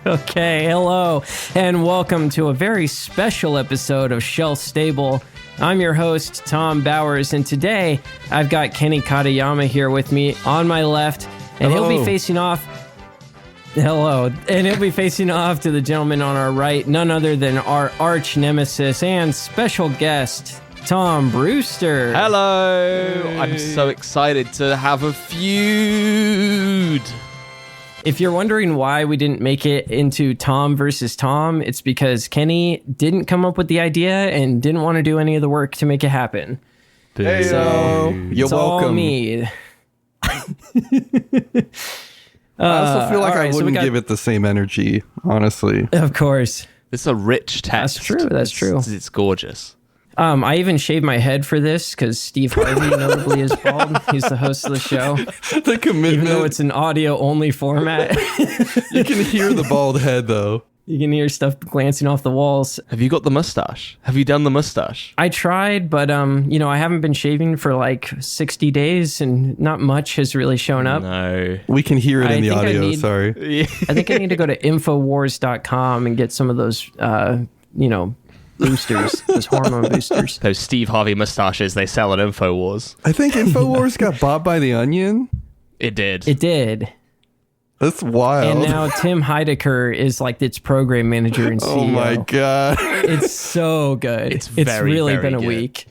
Okay, hello, and welcome to a very special episode of Shelf Stable. I'm your host, Tom Bowers, and today I've got Kenny Katayama here with me on my left, and he'll be facing off... Hello, and he'll be facing off to the gentleman on our right, none other than our arch nemesis and special guest, Tom Brewster. Hello! I'm so excited to have a feud. If you're wondering why we didn't make it into Tom versus Tom, it's because Kenny didn't come up with the idea and didn't want to do any of the work to make it happen. Hey, so you're welcome. All me. I also feel like I wouldn't give it the same energy, honestly. Of course. It's a rich text. That's true. It's gorgeous. I even shaved my head for this because Steve Harvey notably is bald. He's the host of the show. The commitment. Even though it's an audio-only format. You can hear the bald head, though. You can hear stuff glancing off the walls. Have you got the mustache? Have you done the mustache? I tried, but I haven't been shaving for like 60 days and not much has really shown up. No. We can hear it in the audio, sorry. I think I need to go to Infowars.com and get some of those, boosters, those hormone boosters. Those Steve Harvey mustaches they sell at Infowars. I think Infowars got bought by The Onion. It did. It did. That's wild. And now Tim Heidecker is like its program manager and CEO. Oh my God. It's so good. It's very, really very been a good. week.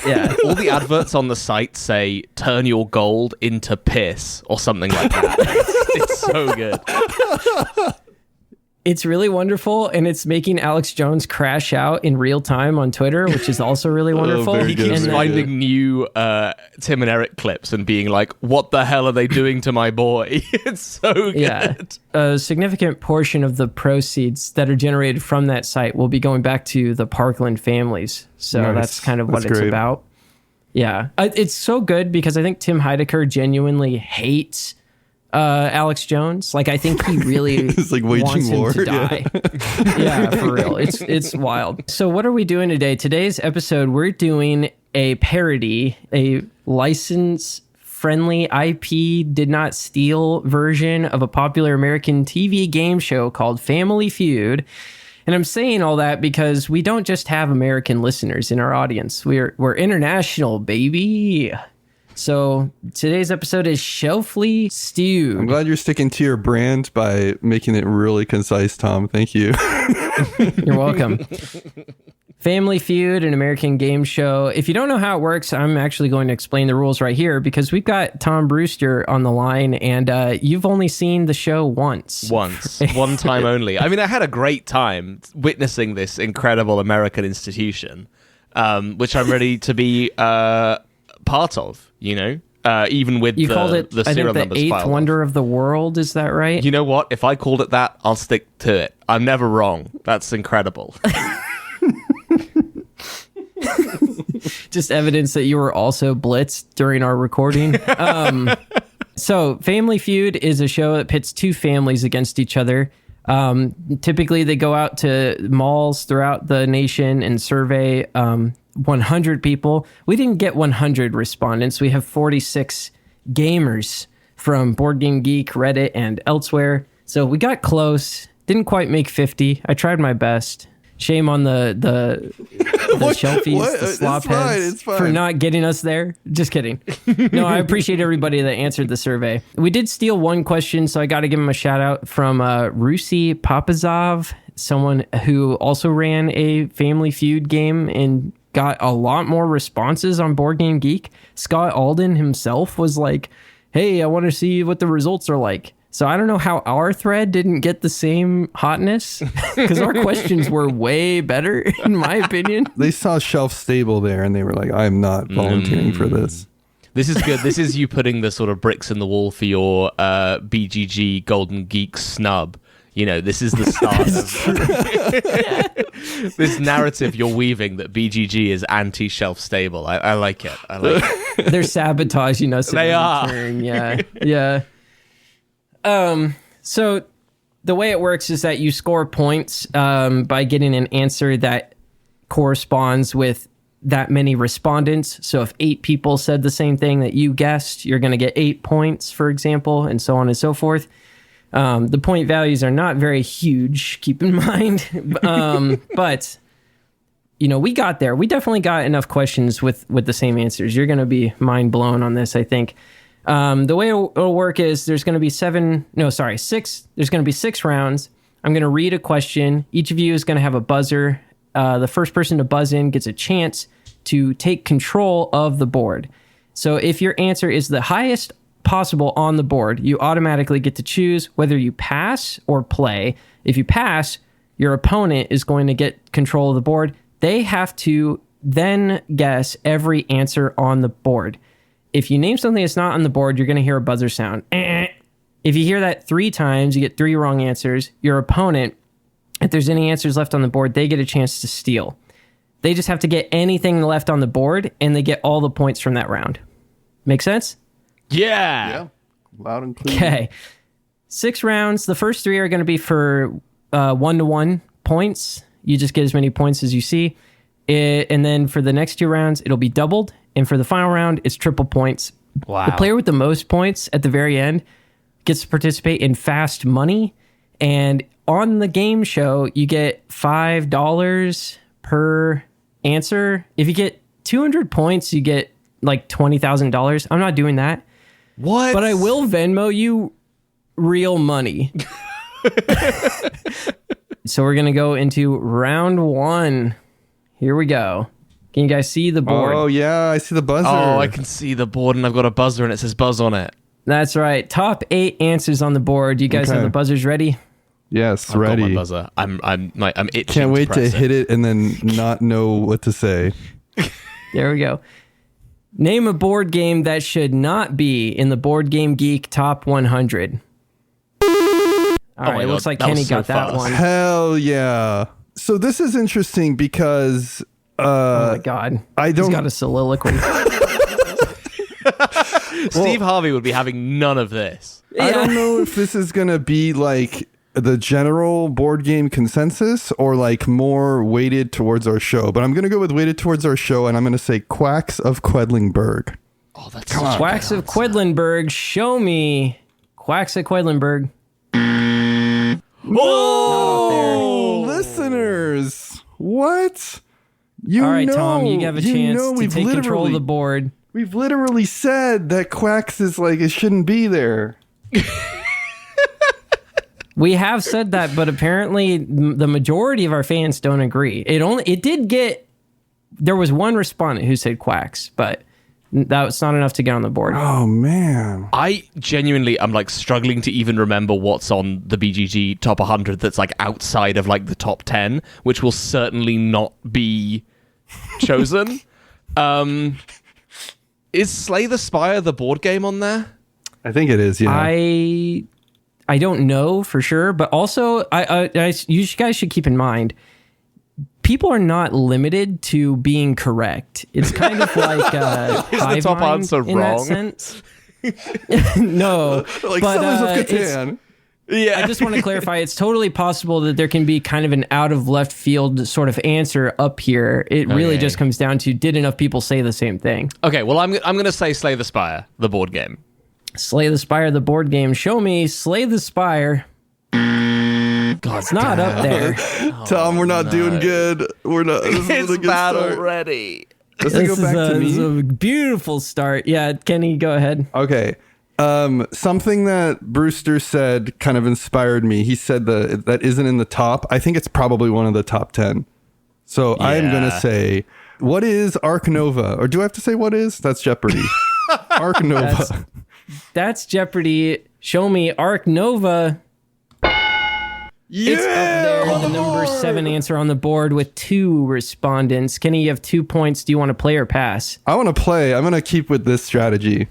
Yeah. All the adverts on the site say, turn your gold into piss or something like that. It's so good. It's really wonderful, and it's making Alex Jones crash out in real time on Twitter, which is also really wonderful. Very He good, keeps very finding new Tim and Eric clips and being like, what the hell are they doing to my boy? It's so good. Yeah. A significant portion of the proceeds that are generated from that site will be going back to the Parkland families. So Nice. that's kind of what That's it's great. about. Yeah. It's so good because I think Tim Heidecker genuinely hates Alex Jones. Like, I think he really He's like waging wants him war. to die. Yeah, for real. It's wild. So what are we doing today? Today's episode, we're doing a parody, a license-friendly IP did not steal version of a popular American TV game show called Family Feud. And I'm saying all that because we don't just have American listeners in our audience. We're international, baby. So today's episode is Shelfily, Steud. I'm glad you're sticking to your brand by making it really concise, Tom. Thank you. You're welcome. Family Feud, an American game show. If you don't know how it works, I'm actually going to explain the rules right here because we've got Tom Brewster on the line, and you've only seen the show once. One time only. I mean, I had a great time witnessing this incredible American institution, which I'm ready to be part of, even with You called it, the I serial think, numbers the eighth filed wonder of the world. Is that right? You know what? If I called it that, I'll stick to it. I'm never wrong. That's incredible. Just evidence that you were also blitzed during our recording. So Family Feud is a show that pits two families against each other. Typically, they go out to malls throughout the nation and survey 100 people. We didn't get 100 respondents. We have 46 gamers from Board Game Geek, Reddit, and elsewhere. So we got close. Didn't quite make 50. I tried my best. Shame on the shelfies, the slop heads for not getting us there. Just kidding. No, I appreciate everybody that answered the survey. We did steal one question, so I got to give him a shout out from Rusi Papazov, someone who also ran a Family Feud game and got a lot more responses on Board Game Geek. Scott Alden himself was like, hey, I want to see what the results are like. So I don't know how our thread didn't get the same hotness because our questions were way better, in my opinion. They saw Shelf Stable there and they were like, I'm not volunteering for this. This is good. This is you putting the sort of bricks in the wall for your BGG Golden Geek snub. This is the start of this narrative you're weaving that BGG is anti-shelf stable. I like it. I like it. They're sabotaging us. They are. Return. Yeah. Yeah. So the way it works is that you score points by getting an answer that corresponds with that many respondents. So if 8 people said the same thing that you guessed, you're going to get 8 points, for example, and so on and so forth. The point values are not very huge, keep in mind. But, we got there. We definitely got enough questions with the same answers. You're going to be mind blown on this, I think. The way it'll work is there's going to be 6. There's going to be 6 rounds. I'm going to read a question. Each of you is going to have a buzzer. The first person to buzz in gets a chance to take control of the board. So if your answer is the highest possible on the board, you automatically get to choose whether you pass or play. If you pass, your opponent is going to get control of the board. They have to then guess every answer on the board. If you name something that's not on the board, you're going to hear a buzzer sound. If you hear that 3 times, you get 3 wrong answers. Your opponent, if there's any answers left on the board, they get a chance to steal. They just have to get anything left on the board, and they get all the points from that round. Make sense? Yeah. Loud and clear. Okay. 6 rounds. The first 3 are going to be for 1-to-1 points. You just get as many points as you see. And then for the next 2 rounds, it'll be doubled. And for the final round, it's triple points. Wow. The player with the most points at the very end gets to participate in fast money. And on the game show, you get $5 per answer. If you get 200 points, you get like $20,000. I'm not doing that. What? But I will Venmo you real money. So we're going to go into round 1. Here we go. Can you guys see the board? Oh, yeah, I see the buzzer. Oh, I can see the board, and I've got a buzzer, and it says buzz on it. That's right. Top 8 answers on the board. You guys have the buzzers ready? Yes, I've ready. got my buzzer. I'm itching. Can't wait to press hit it and then not know what to say. There we go. Name a board game that should not be in the Board Game Geek Top 100. All right, it looks like Kenny got that one. Hell yeah. So this is interesting because... oh my God. He's got a soliloquy. Steve Harvey would be having none of this. I don't know if this is going to be like the general board game consensus or like more weighted towards our show, but I'm going to go with weighted towards our show, and I'm going to say Quacks of Quedlingburg. Oh, that's Quacks of Quedlinburg. Show me Quacks of Quedlinburg. Oh, listeners, what? All right, Tom, you have a chance to take control of the board. We've literally said that Quacks is like, it shouldn't be there. We have said that, but apparently the majority of our fans don't agree. There was one respondent who said Quacks, but that was not enough to get on the board. Oh, man. I genuinely am like struggling to even remember what's on the BGG top 100 that's like outside of like the top 10, which will certainly not be chosen. Is Slay the Spire the board game on there? I think it is, yeah. I don't know for sure, but also you guys should keep in mind, people are not limited to being correct. It's kind of like is the top answer in wrong? that sense. No, like but Sellers of Catan. Yeah. I just want to clarify, it's totally possible that there can be kind of an out of left field sort of answer up here. It really just comes down to, did enough people say the same thing? Okay, well, I'm going to say Slay the Spire, the board game. Slay the Spire, the board game. Show me Slay the Spire. God, it's not up there. Tom, we're not doing good. We're not. This is a good bad start. already. Does it go back to me? This is a beautiful start. Yeah, Kenny, go ahead. Okay. Something that Brewster said kind of inspired me. He said that isn't in the top. I think it's probably one of the top 10. So I am going to say, what is Arc Nova? Or do I have to say what is? That's Jeopardy. Arc Nova. That's Jeopardy. Show me Arc Nova. Yeah! It's up there, the number 7 answer on the board with 2 respondents. Kenny, you have 2 points. Do you want to play or pass? I want to play. I'm going to keep with this strategy.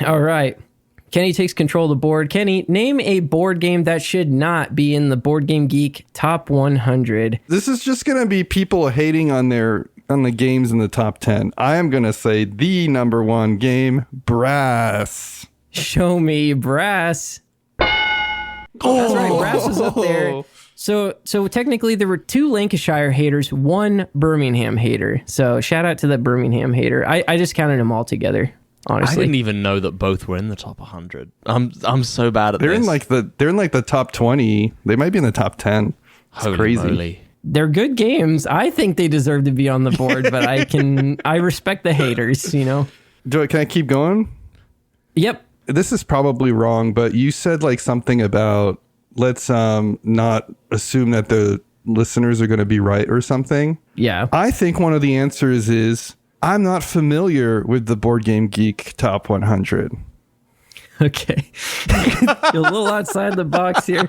All right. Kenny takes control of the board. Kenny, name a board game that should not be in the Board Game Geek Top 100. This is just going to be people hating on the games in the top 10. I am going to say the number 1 game, Brass. Show me Brass. That's right. Brass is up there. So technically there were 2 Lancashire haters, 1 Birmingham hater. So shout out to that Birmingham hater. I just counted them all together. I honestly. didn't even know that both were in the top 100. I'm so bad at They're this. in like the top 20. They might be in the top 10. It's Holy crazy. moly. They're good games. I think they deserve to be on the board, but I respect the haters, Can I keep going? Yep. This is probably wrong, but you said like something about let's not assume that the listeners are going to be right or something. Yeah. I think one of the answers is I'm not familiar with the Board Game Geek Top 100. Okay. You're a little outside the box here.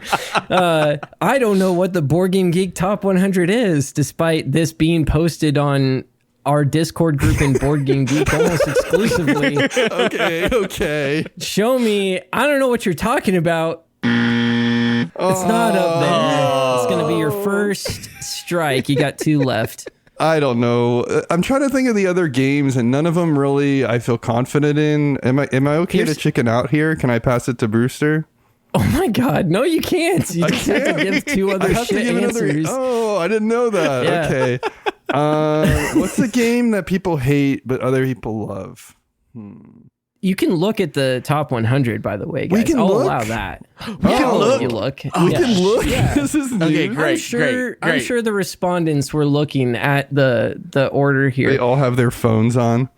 I don't know what the Board Game Geek Top 100 is, despite this being posted on our Discord group in Board Game Geek almost exclusively. Okay. Show me. I don't know what you're talking about. It's not up there. It's going to be your first strike. You got 2 left. I don't know. I'm trying to think of the other games, and none of them really I feel confident in. Am I okay to chicken out here? Can I pass it to Brewster? Oh my God. No, you can't. You just have to give 2 other shit answers. Oh, I didn't know that. Yeah. Okay. What's the game that people hate but other people love? You can look at the top 100, by the way, guys. We can I'll look? allow that. We can I'll look? let you look. We can look. Yeah. This is new. Okay, great. I'm sure the respondents were looking at the order here. They all have their phones on.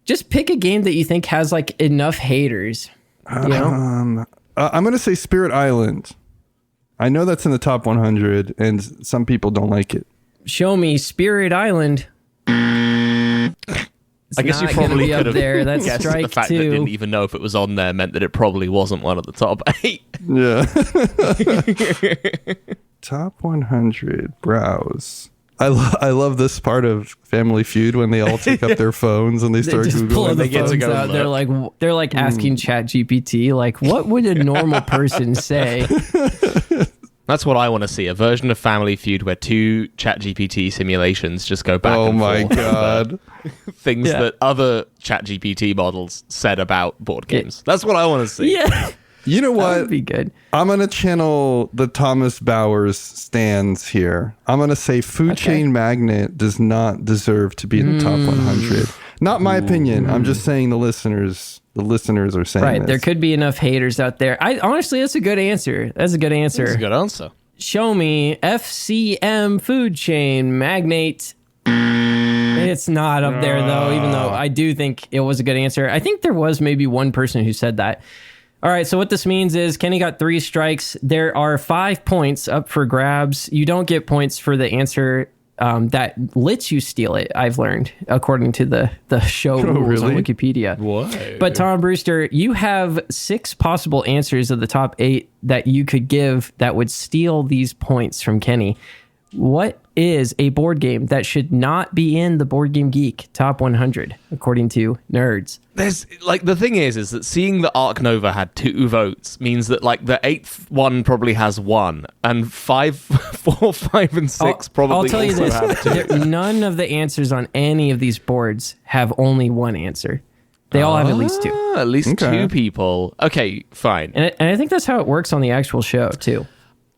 Just pick a game that you think has like enough haters. You know? I'm going to say Spirit Island. I know that's in the top 100, and some people don't like it. Show me Spirit Island. It's I guess you not gonna probably be could up have there. That's guessed that strike the fact that I 2. didn't even know if it was on there meant that it probably wasn't one of the top 8. Yeah. Top 100. Browse. I love this part of Family Feud when they all take up their phones and they They start just pull Googling. the They get to phones go out. look. They're like asking ChatGPT, like, what would a normal person say? That's what I want to see. A version of Family Feud where 2 ChatGPT simulations just go back Oh and my forth. God. Things Yeah. that other ChatGPT models said about board games. That's what I want to see. Yeah, You know that what? would be good. I'm going to channel the Thomas Bowers stands here. I'm going to say Food Chain Magnet does not deserve to be in the top 100. Not my opinion. I'm just saying the listeners are saying Right, this. there could be enough haters out there. Honestly, that's a good answer. That's a good answer. That's a good answer. Show me FCM Food Chain Magnate. It's not up there though, even though I do think it was a good answer. I think there was maybe one person who said that. All right, so what this means is Kenny got 3 strikes. There are 5 points up for grabs. You don't get points for the answer that lets you steal it, I've learned, according to the show rules on really? Wikipedia. Whoa. But Tom Brewster, you have 6 possible answers of the top 8 that you could give that would steal these points from Kenny. What is a board game that should not be in the Board Game Geek Top 100, according to nerds? There's like the thing is that seeing that Ark Nova had 2 votes means that like the 8th one probably has 1, and 5, 4, 5, and 6 probably I'll tell you also this: have 2. none of the answers on any of these boards have only one answer. They all have at least 2, At least Okay. 2 people. Okay, fine. and I think that's how it works on the actual show too.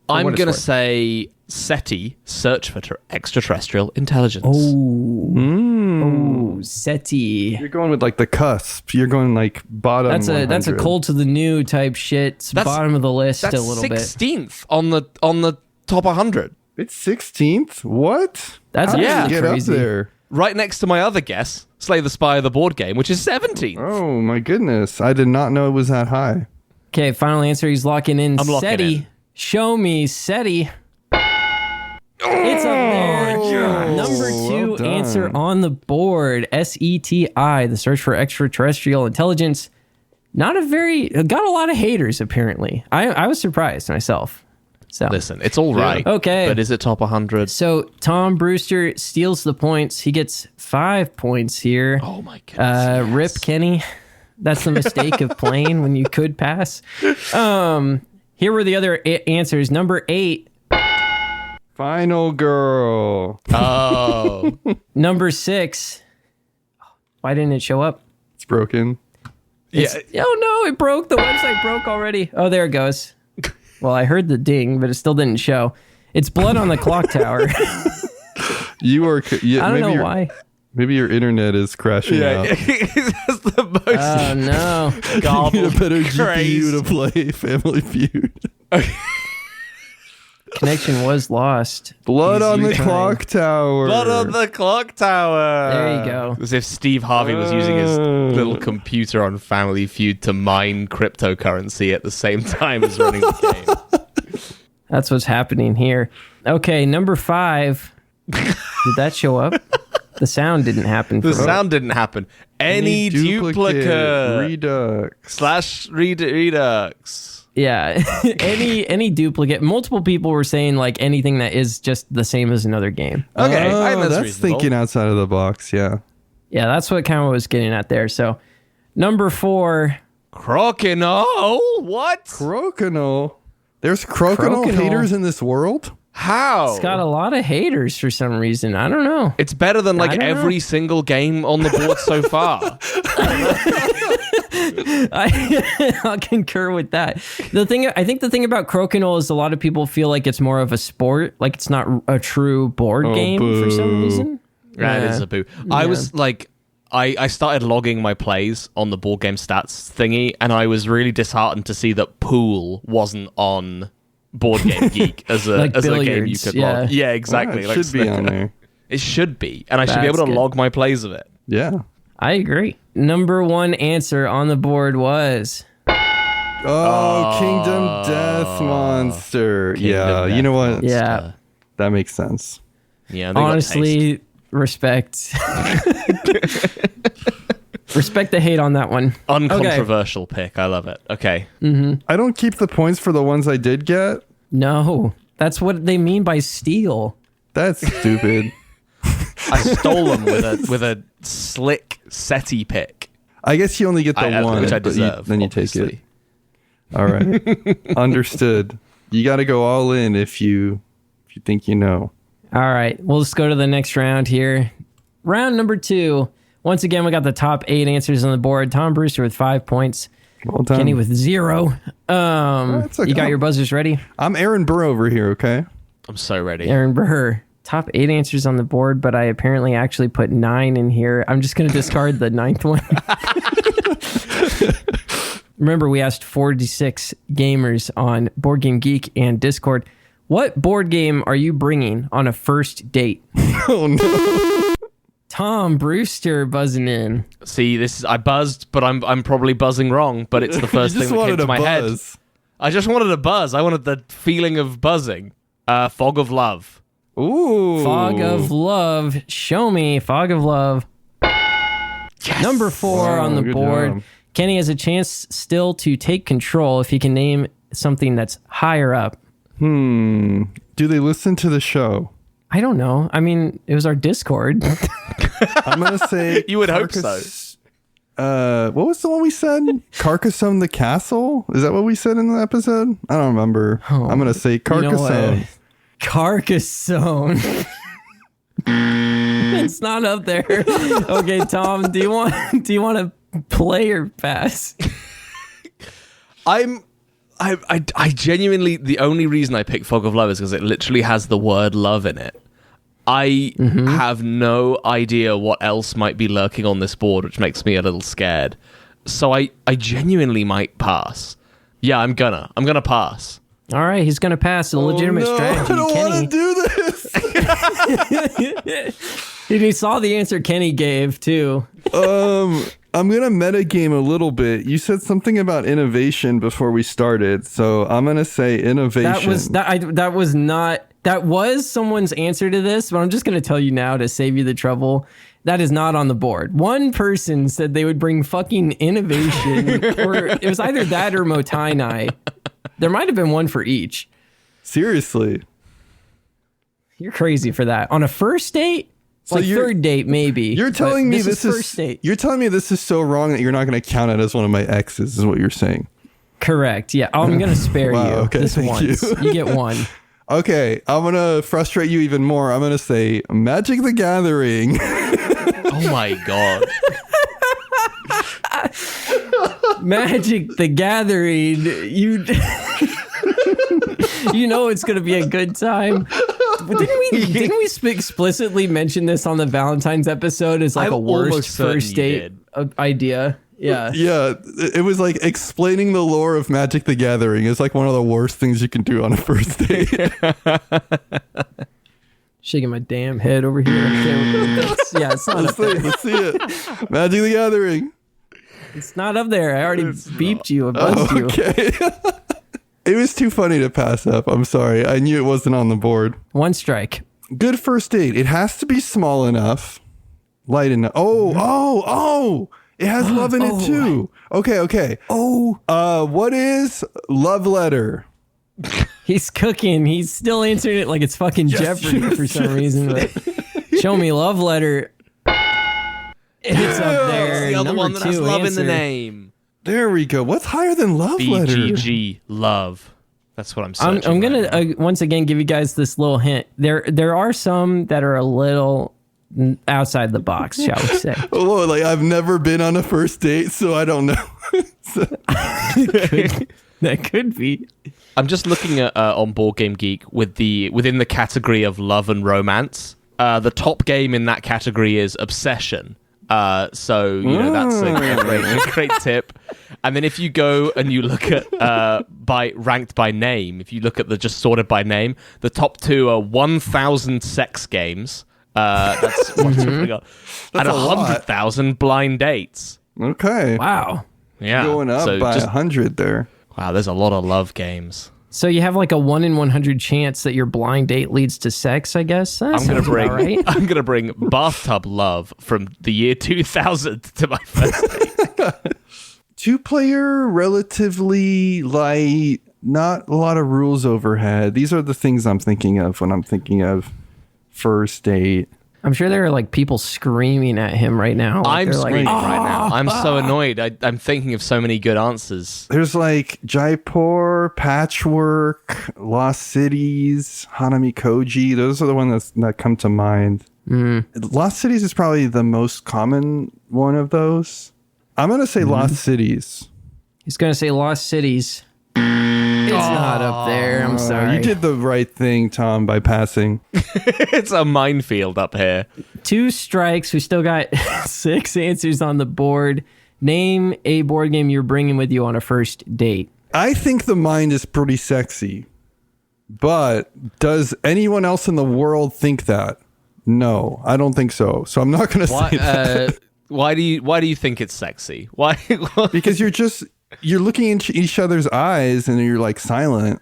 I'm what it's gonna worth. say SETI, Search for Extraterrestrial Intelligence. Oh, SETI. You're going with like the cusp. You're going like bottom. That's a 100. cold to the new type shit. It's That's- bottom of the list That's a little bit. 16th on the top 100. It's 16th. What? That's How did actually it get crazy. up there? Right next to my other guess, Slay the Spire the board game, which is 17th. Oh my goodness! I did not know it was that high. Okay, final answer. He's locking in. I'm locking SETI. in. Show me SETI. It's up there. Number 2 well done. answer on the board. SETI, the search for extraterrestrial intelligence. Got a lot of haters apparently. I was surprised myself. So Listen, it's all right. Okay. But is it top 100? So Tom Brewster steals the points. He gets 5 points here. Oh my goodness. Rip Kenny. That's the mistake of playing when you could pass. Here were the other answers. Number 8. Final girl. Oh. Number 6. Why didn't it show up? It's broken. Yeah. Oh no, it broke. The website broke already. Oh, there it goes. Well, I heard the ding, but it still didn't show. It's Blood on the Clock Tower. You are. I don't know why. Maybe your internet is crashing out. It has the most Oh no. You need garbled, a better crazed- GPU to play Family Feud. Connection was lost. Blood on the Easy. clock tower. Blood on the clock tower. There you go. As if Steve Harvey was using his little computer on Family Feud to mine cryptocurrency at the same time as running the game. That's what's happening here. Okay, number 5. Did that show up? The sound didn't happen. The For me. sound didn't happen. Any duplicate redux / redux. Yeah, any duplicate. Multiple people were saying like anything that is just the same as another game. Okay, I think that's reasonable. thinking outside of the box. Yeah. Yeah, that's what kind of was getting at there. So, number 4. Crokinole? What? Crokinole. There's Crokinole Crokinole. haters in this world? How? It's got a lot of haters for some reason. I don't know. It's better than like I don't every know. single game on the board so far. I'll concur with that. I think the thing about Crokinole is a lot of people feel like it's more of a sport, like it's not a true board game for some boo. reason. That Yeah. is a boo. I was like, I started logging my plays on the board game stats thingy, and I was really disheartened to see that Pool wasn't on Board Game Geek as a Like as a game you billiards, could yeah. log. Yeah, exactly. It like should be on snooker. there. It should be, and I should be able That's to good. log my plays of it. Yeah. I agree. Number 1 answer on the board was Oh, Kingdom Death Monster. Yeah, Kingdom you know Death what? yeah. That makes sense. Yeah, they got taste. Honestly, respect. Respect the hate on that one. Uncontroversial pick. I love it. Okay. I don't keep the points for the ones I did get. No, that's what they mean by steal. That's stupid. I stole them with a slick SETI pick. I guess you only get the one, which I but deserve. then you take obviously. it. All right. Understood. You got to go all in if you think you know. All right, we'll just go to the next round here. Round number 2. Once again, we got the top 8 answers on the board. Tom Brewster with 5 points. Well done. Kenny with 0. That's okay. You got your buzzers ready? I'm Aaron Burr over here, okay? I'm so ready. Aaron Burr. Top 8 answers on the board, but I apparently actually put 9 in here. I'm just going to discard the 9th one. Remember, we asked 46 gamers on Board Game Geek and Discord, what board game are you bringing on a first date? Oh, no. Tom Brewster buzzing in. See, this is I buzzed, but I'm probably buzzing wrong. But it's the first You thing just that came wanted to a my head. buzz. I just wanted a buzz. I wanted the feeling of buzzing. Fog of Love. Ooh. Fog of Love. Show me Fog of Love. Yes! Number 4 Wow, on the good board. job. Kenny has a chance still to take control if he can name something that's higher up. Do they listen to the show? I don't know. I mean, it was our Discord. I'm going to say... You would hope so. What was the one we said? Carcassonne the Castle? Is that what we said in the episode? I don't remember. I'm going to say You know what? Carcassonne. Carcassonne. It's not up there. Okay, Tom, do you want to play or pass? I genuinely, the only reason I picked Fog of Love is because it literally has the word love in it. I have no idea what else might be lurking on this board, which makes me a little scared. So I genuinely might pass. Yeah, I'm gonna pass. All right, he's going to pass a legitimate strategy. I don't Kenny, want to do this. and he saw the answer Kenny gave, too. I'm going to metagame a little bit. You said something about innovation before we started, so I'm going to say innovation. That was someone's answer to this, but I'm just going to tell you now to save you the trouble. That is not on the board. One person said they would bring fucking innovation, or it was either that or Motainai. There might have been one for each. Seriously. You're crazy for that. On a first date? So Like you're- third date, maybe. You're but telling me this this first date. You're telling me this is so wrong that you're not going to count it as one of my exes, is what you're saying. Correct. Yeah. I'm going to spare Wow, you okay, this thank once. you. You get one. Okay, I'm going to frustrate you even more. I'm going to say Magic the Gathering. Oh my god. Magic the Gathering. You know it's going to be a good time. But didn't we explicitly mention this on the Valentine's episode as like I'm a worst almost certain first you date did. idea? Yeah. Yeah, it was like explaining the lore of Magic the Gathering is like one of the worst things you can do on a first date. Shaking my damn head over here. It's not up there. Let's see it. Magic the Gathering. It's not up there. I already beeped you. I buzzed you. Okay. It was too funny to pass up. I'm sorry. I knew it wasn't on the board. 1 strike. Good first date. It has to be small enough, light enough. Oh. It has love in it too. Okay. What is love letter? He's cooking. He's still answering it like it's fucking Jeopardy for some reason. But show me love letter. It's up there. The other Number one that has 2 love in answer. the name. There we go. What's higher than love letter? BGG love. That's what I'm saying. I'm gonna once again give you guys this little hint. There are some that are a little outside the box, shall we say? Oh, like I've never been on a first date, so I don't know. That could be. I'm just looking at on Board Game Geek within the category of love and romance. The top game in that category is Obsession. So that's a great tip. And then if you go and you look at ranked by name, if you look at the just sorted by name, the top 2 are 1,000 sex games. That's what we got. And 100,000 blind dates. Okay. Wow. Yeah. Going up by 100 there. Wow, there's a lot of love games. So you have like a 1 in 100 chance that your blind date leads to sex, I guess. I'm gonna bring bathtub love from the year 2000 to my first date. 2-player, relatively light, not a lot of rules overhead. These are the things I'm thinking of when I'm thinking of first date. I'm sure there are like people screaming at him right now. I'm screaming right now. I'm so annoyed. I'm thinking of so many good answers. There's like Jaipur, Patchwork, Lost Cities, Hanami Koji. Those are the ones that come to mind. Lost Cities is probably the most common one of those. I'm going to say Lost Cities. He's going to say Lost Cities. It's not up there. I'm sorry. You did the right thing, Tom, by passing. It's a minefield up here. 2 strikes. We still got 6 answers on the board. Name a board game you're bringing with you on a first date. I think the mind is pretty sexy, but does anyone else in the world think that? No, I don't think so. So I'm not going to say that. Why do you think it's sexy? Why? Because you're looking into each other's eyes and you're like silent.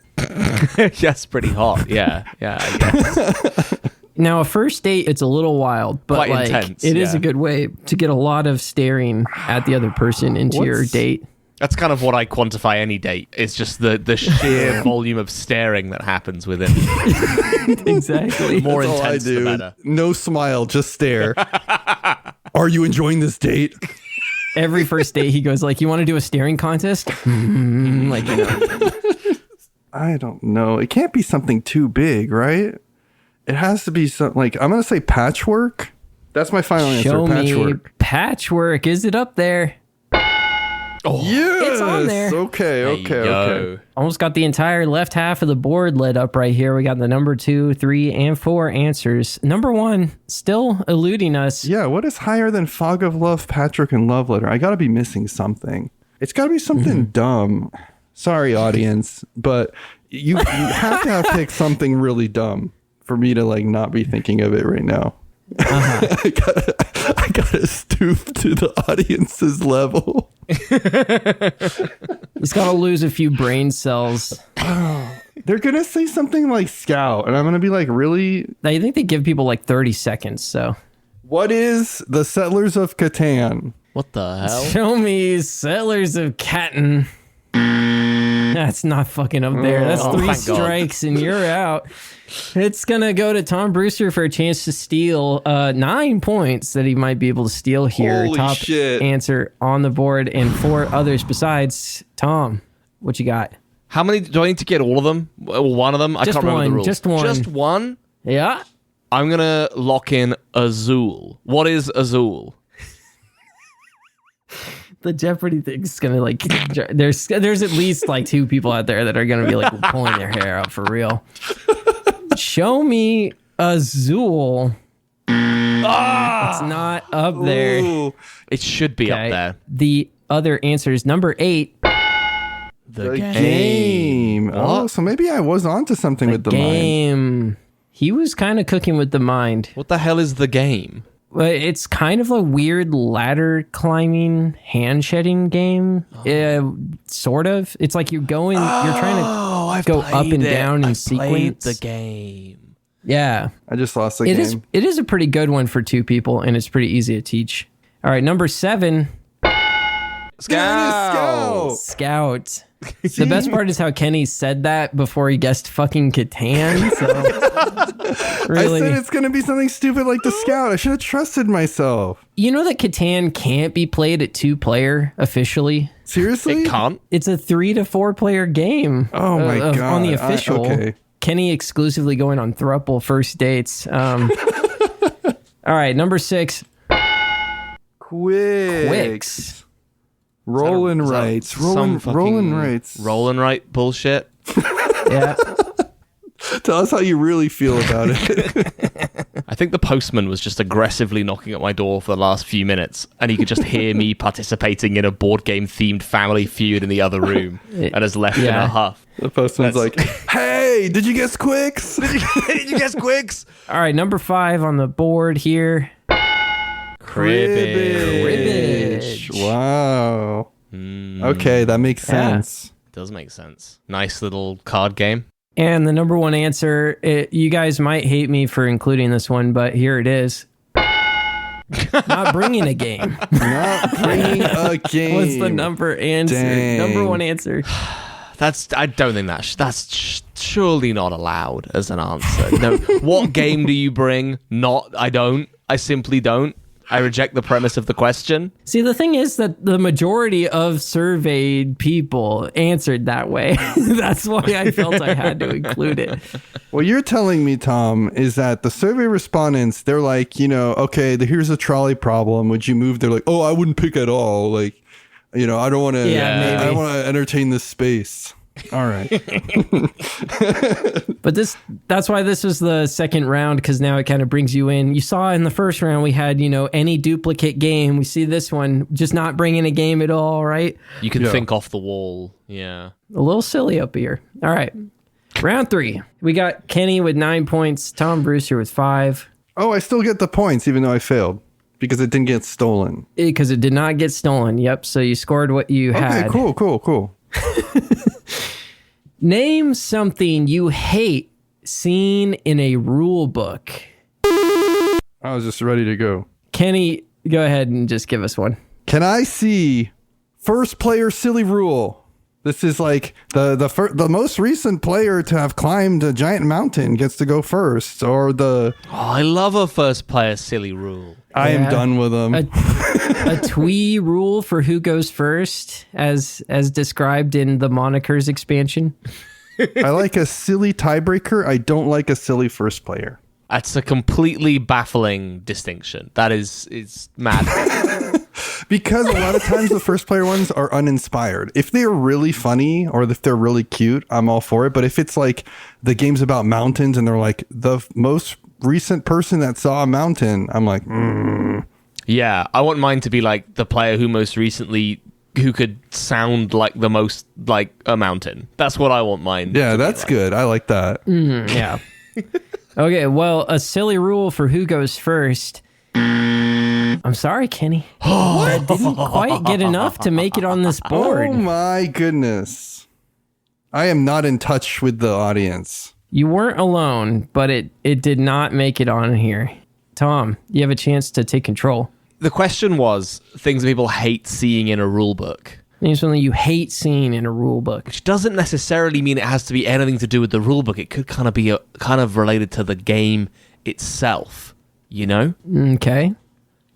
That's pretty hot. Yeah, I guess. Now, a first date, it's a little wild, but Quite like intense, it is a good way to get a lot of staring at the other person into your date. That's kind of what I quantify any date. It's just the sheer volume of staring that happens within. Exactly. More That's intense, all I do. the better. No smile, just stare. Are you enjoying this date? Every first date, he goes like, "You want to do a staring contest?" Like, you know. I don't know. It can't be something too big, right? It has to be something like, I'm going to say Patchwork. That's my final answer. Show me Patchwork. Patchwork. Is it up there? Oh, Yes. It's on there. Okay. Almost got the entire left half of the board lit up right here. We got the number 2, 3, and 4 answers. Number 1 still eluding us. Yeah, what is higher than Fog of Love, Patrick, and Love Letter? I got to be missing something. It's got to be something dumb. Sorry, audience, but you have to have picked something really dumb for me to like not be thinking of it right now. I gotta stoop to the audience's level. He's got to lose a few brain cells. They're gonna say something like Scout, and I'm gonna be like, really? I think they give people like 30 seconds, so. What is the Settlers of Catan? what the hell? Show me Settlers of Catan. That's not fucking up there. That's 3 thank God. strikes and you're out. It's going to go to Tom Brewster for a chance to steal 9 points that he might be able to steal here. Holy Top shit. answer on the board and 4 others besides. Tom, what you got? How many do I need to get? All of them? One of them? I Just can't remember the one, rules. just one. Just one? Yeah. I'm gonna lock in Azul. What is Azul? The Jeopardy thing's gonna like there's at least like 2 people out there that are gonna be like pulling their hair out for real. Show me Azul. It's not up there. Ooh. It should be Okay. up there. The other answers. Number 8. The game. Oh, so maybe I was onto something with the mind. He was kind of cooking with the mind. What the hell is the game? Well, it's kind of a weird ladder climbing, hand shedding game. Sort of. It's like you're trying to go up and down in sequence. Played the game. Yeah. I just lost the game. It is a pretty good one for 2 people, and it's pretty easy to teach. All right, number 7. Scout. The best part is how Kenny said that before he guessed fucking Catan. So really, I said it's going to be something stupid like the Scout. I should have trusted myself. You know that Catan can't be played at 2-player officially? Seriously? It can't? It's a 3 to 4 player game. Oh my God. On the official. Okay. Kenny exclusively going on throuple first dates. All right, number 6. Quicks. Rolling rights. Rolling rights. Rolling right bullshit. Yeah. Tell us how you really feel about it. I think the postman was just aggressively knocking at my door for the last few minutes, and he could just hear me participating in a board game themed Family Feud in the other room, and has left in a huff. The postman's like, "Hey, did you guess Quicks? Did you guess Quicks?" All right, number 5 on the board here. Cribbage. Wow. Okay, that makes sense. Does make sense. Nice little card game. And the number 1 answer, you guys might hate me for including this one, but here it is. Not bringing a game. Not bringing a game. What's the number answer? Dang. Number 1 answer. I don't think that's surely not allowed as an answer. No. What game do you bring? I simply don't. I reject the premise of the question. See, the thing is that the majority of surveyed people answered that way. That's why I felt I had to include it. What you're telling me, Tom, is that the survey respondents, they're like, okay, here's a trolley problem. Would you move? They're like, oh, I wouldn't pick at all. Like, I don't want to. I don't want to entertain this space. All right. But that's why this was the second round, because now it kind of brings you in. You saw in the first round we had, any duplicate game. We see this one just not bringing a game at all, right? You can think off the wall. Yeah. A little silly up here. All right. Round 3. We got Kenny with 9 points, Tom Brewster with 5. Oh, I still get the points even though I failed because it didn't get stolen. Because it did not get stolen. Yep. So you scored what you had. Okay, cool. Name something you hate seen in a rule book. I was just ready to go. Kenny, go ahead and just give us one. Can I see first player silly rule? This is like the most recent player to have climbed a giant mountain gets to go first, or I love a first player silly rule. I am done with them. A twee rule for who goes first, as described in the Monikers expansion. I like a silly tiebreaker. I don't like a silly first player. That's a completely baffling distinction. That is mad. Because a lot of times the first player ones are uninspired. If they're really funny or if they're really cute, I'm all for it. But if it's like the game's about mountains and they're like the most recent person that saw a mountain, I'm like, Yeah, I want mine to be like the player who could sound like the most like a mountain. That's what I want mine. Yeah, that's good. I like that. Yeah. Okay, well, a silly rule for who goes first. I'm sorry, Kenny. That didn't quite get enough to make it on this board. Oh my goodness. I am not in touch with the audience. You weren't alone, but it did not make it on here. Tom, you have a chance to take control. The question was things people hate seeing in a rule book. Name something you hate seeing in a rule book. Which doesn't necessarily mean it has to be anything to do with the rule book. It could kind of be kind of related to the game itself, Okay.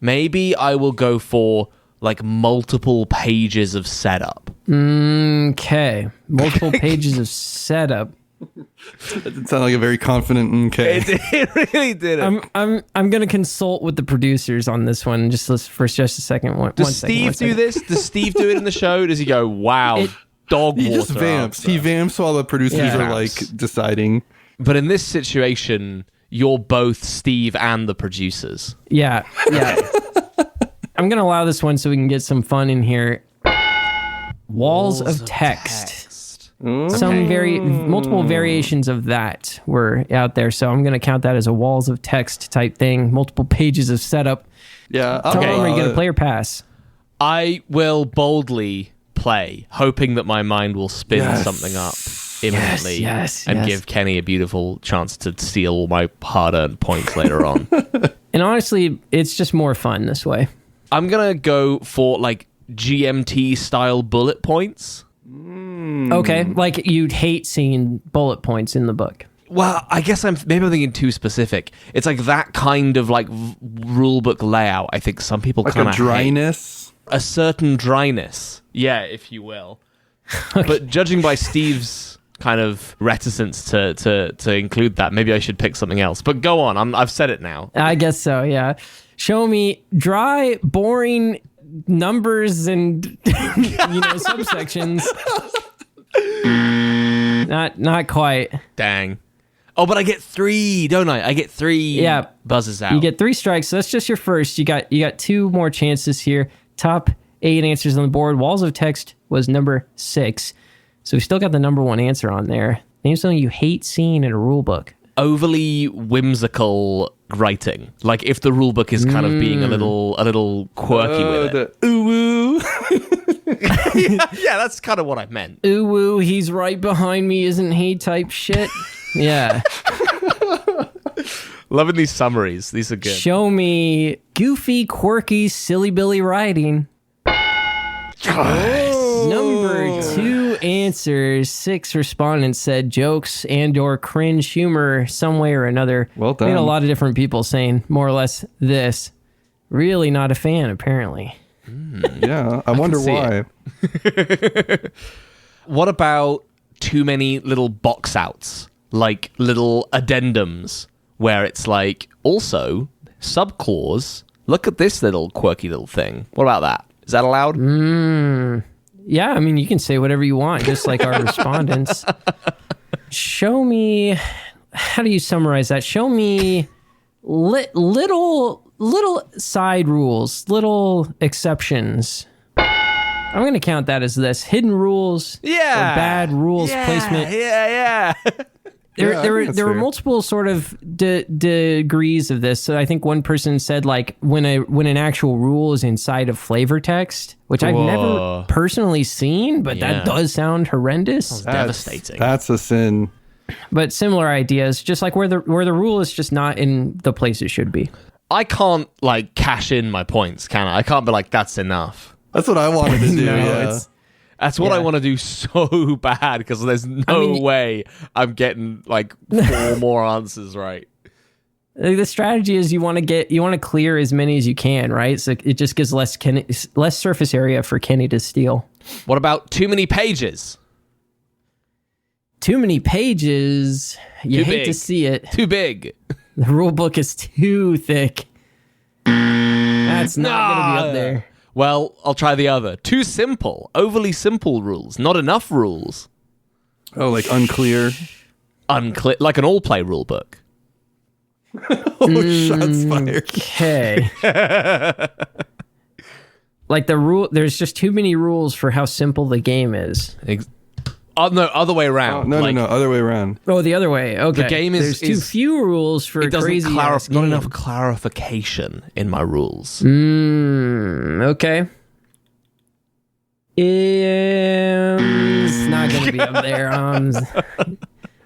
Maybe I will go for like multiple pages of setup. Okay. Multiple pages of setup. That didn't sound like a very confident okay. It really didn't. I'm going to consult with the producers on this one for just a second. Does Steve do this? Does Steve do it in the show? Does he go, wow, dog water? He just vamps. Answer. He vamps while the producers are like deciding. But in this situation, you're both Steve and the producers. Yeah. I'm going to allow this one so we can get some fun in here. walls of text. Some multiple variations of that were out there, so I'm going to count that as a walls of text type thing. Multiple pages of setup. Yeah. Tom, are you going to play or pass? I will boldly play, hoping that my mind will spin something up imminently and give Kenny a beautiful chance to steal all my hard-earned points later on. And honestly, it's just more fun this way. I'm going to go for like GMT style bullet points. Okay, like you'd hate seeing bullet points in the book. Well, I guess I'm thinking too specific. It's like that kind of like rule book layout. I think some people like kind of a dryness, a certain dryness, if you will. Okay. But judging by Steve's kind of reticence to include that, maybe I should pick something else. But go on, I've said it now. I guess so. Yeah, show me dry, boring numbers and subsections. Not quite. Dang. Oh, but I get 3, don't I? I get 3 buzzes out. You get 3 strikes. So that's just your first. You got 2 more chances here. Top 8 answers on the board. Walls of text was number 6. So we still got the number 1 answer on there. Name something you hate seeing in a rule book. Overly whimsical writing. Like if the rule book is kind of being a little quirky with it. Ooh. Yeah, that's kind of what I meant. Ooh, woo, he's right behind me, isn't he? Type shit. Yeah. Loving these summaries. These are good. Show me goofy, quirky, silly Billy writing. Number 2 answers. 6 respondents said jokes and or cringe humor some way or another. Well done. We had a lot of different people saying more or less this. Really not a fan, apparently. Yeah, I wonder why. What about too many little box outs? Like little addendums where it's like, also, subclause, look at this little quirky little thing. What about that? Is that allowed? Yeah, I mean, you can say whatever you want, just like our respondents. Show me, how do you summarize that? Show me little side rules, little exceptions. I'm going to count that as this. Hidden rules or bad rules placement. Yeah. There were multiple sort of degrees of this. So I think one person said like when an actual rule is inside of flavor text, which I've never personally seen, but that does sound horrendous. That's devastating. That's a sin. But similar ideas, just like where the rule is just not in the place it should be. I can't like cash in my points, can I? I can't be like, that's enough. That's what I wanted to do. That's what I want to do so bad because there's no way I'm getting like 4 more answers right. The strategy is you want to clear as many as you can, right? So it just gives less surface area for Kenny to steal. What about too many pages? Too many pages. You hate to see it. Too big. The rule book is too thick. That's not going to be up there. Well, I'll try the other. Too simple. Overly simple rules. Not enough rules. Oh, like unclear? Unclear. Like an all-play rule book. Shots fired. Okay. Like the rule, there's just too many rules for how simple the game is. No, other way around. No, other way around. Oh, the other way. Okay. The game is... There's too few rules for a crazy not enough clarification in my rules. Okay. It's not going to be up there.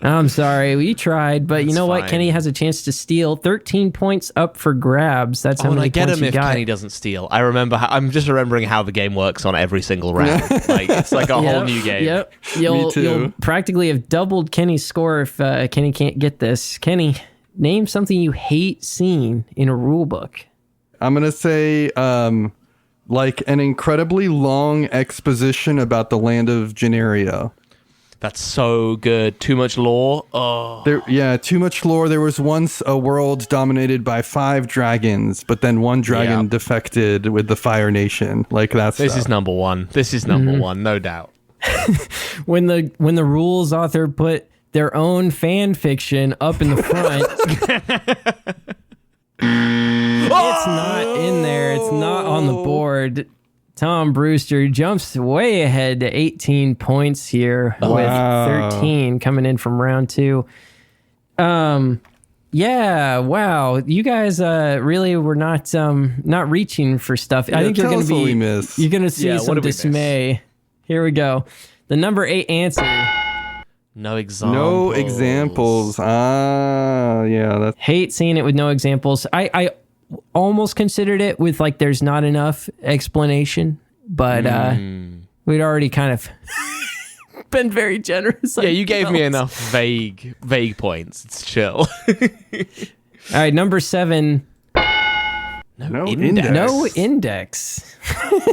I'm sorry. We tried, but you know what? Kenny has a chance to steal. 13 points up for grabs. That's how many points you got. Kenny doesn't steal. I'm just remembering how the game works on every single round. Like it's like a whole new game. Yep. You'll practically have doubled Kenny's score if Kenny can't get this. Kenny, name something you hate seeing in a rule book. I'm going to say like an incredibly long exposition about the land of Generia. That's so good. Too much lore. Oh. Too much lore. There was once a world dominated by 5 dragons, but then one dragon defected with the Fire Nation. Like that's This is number 1. This is number 1, no doubt. When the rules author put their own fan fiction up in the front. It's not in there. It's not on the board. Tom Brewster jumps way ahead to 18 points here with 13 coming in from round 2. Yeah, wow. You guys really were not reaching for stuff. I think you're going to see some dismay. Here we go. The number 8 answer. No examples. No examples. Yeah. That's... Hate seeing it with no examples. I almost considered it with like there's not enough explanation, but we'd already kind of been very generous. Yeah, you gave me enough vague points. It's chill. All right, number 7. No index. No index.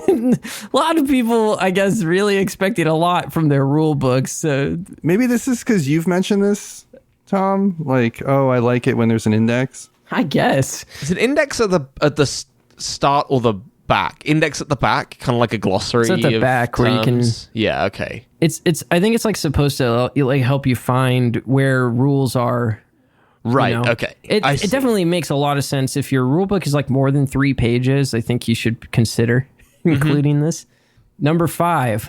A lot of people, I guess, really expected a lot from their rule books. Maybe this is because you've mentioned this, Tom. Like, oh, I like it when there's an index. I guess. Is it index at the start or the back? Index at the back, kind of like a glossary. It's at the back terms. where you can. Yeah. Okay. It's. I think it's like supposed to like help you find where rules are. Right. You know? Okay. It definitely makes a lot of sense. If your rule book is like more than 3 pages, I think you should consider including this. Number 5.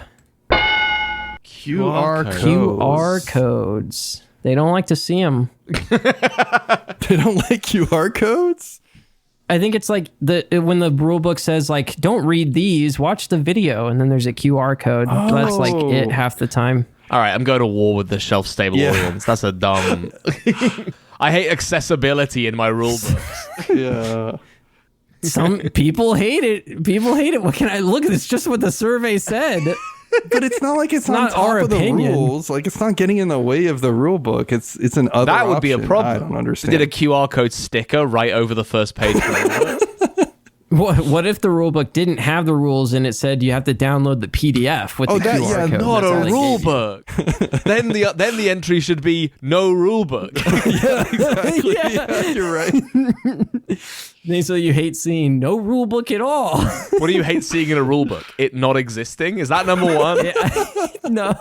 QR codes. They don't like to see them. They don't like QR codes? I think it's like when the rule book says like, don't read these, watch the video, and then there's a QR code. Oh. That's like it half the time. All right, I'm going to war with the shelf-stable audience. That's a dumb... I hate accessibility in my rule books. Yeah. Some people hate it. People hate it. What can I look at? It's just what the survey said. But it's not like it's on not top our of opinion. the rules. Like it's not getting in the way of the rule book. It's an other That would be a option. problem. I don't understand. Did a QR code sticker right over the first page. What if the rule book didn't have the rules and it said you have to download the PDF with the QR code? Not That's all a they rule gave you. book. then the entry should be no rule book. Yeah, exactly. Yeah, you're right. So you hate seeing no rule book at all. What do you hate seeing in a rule book? It not existing? Is that number 1? No.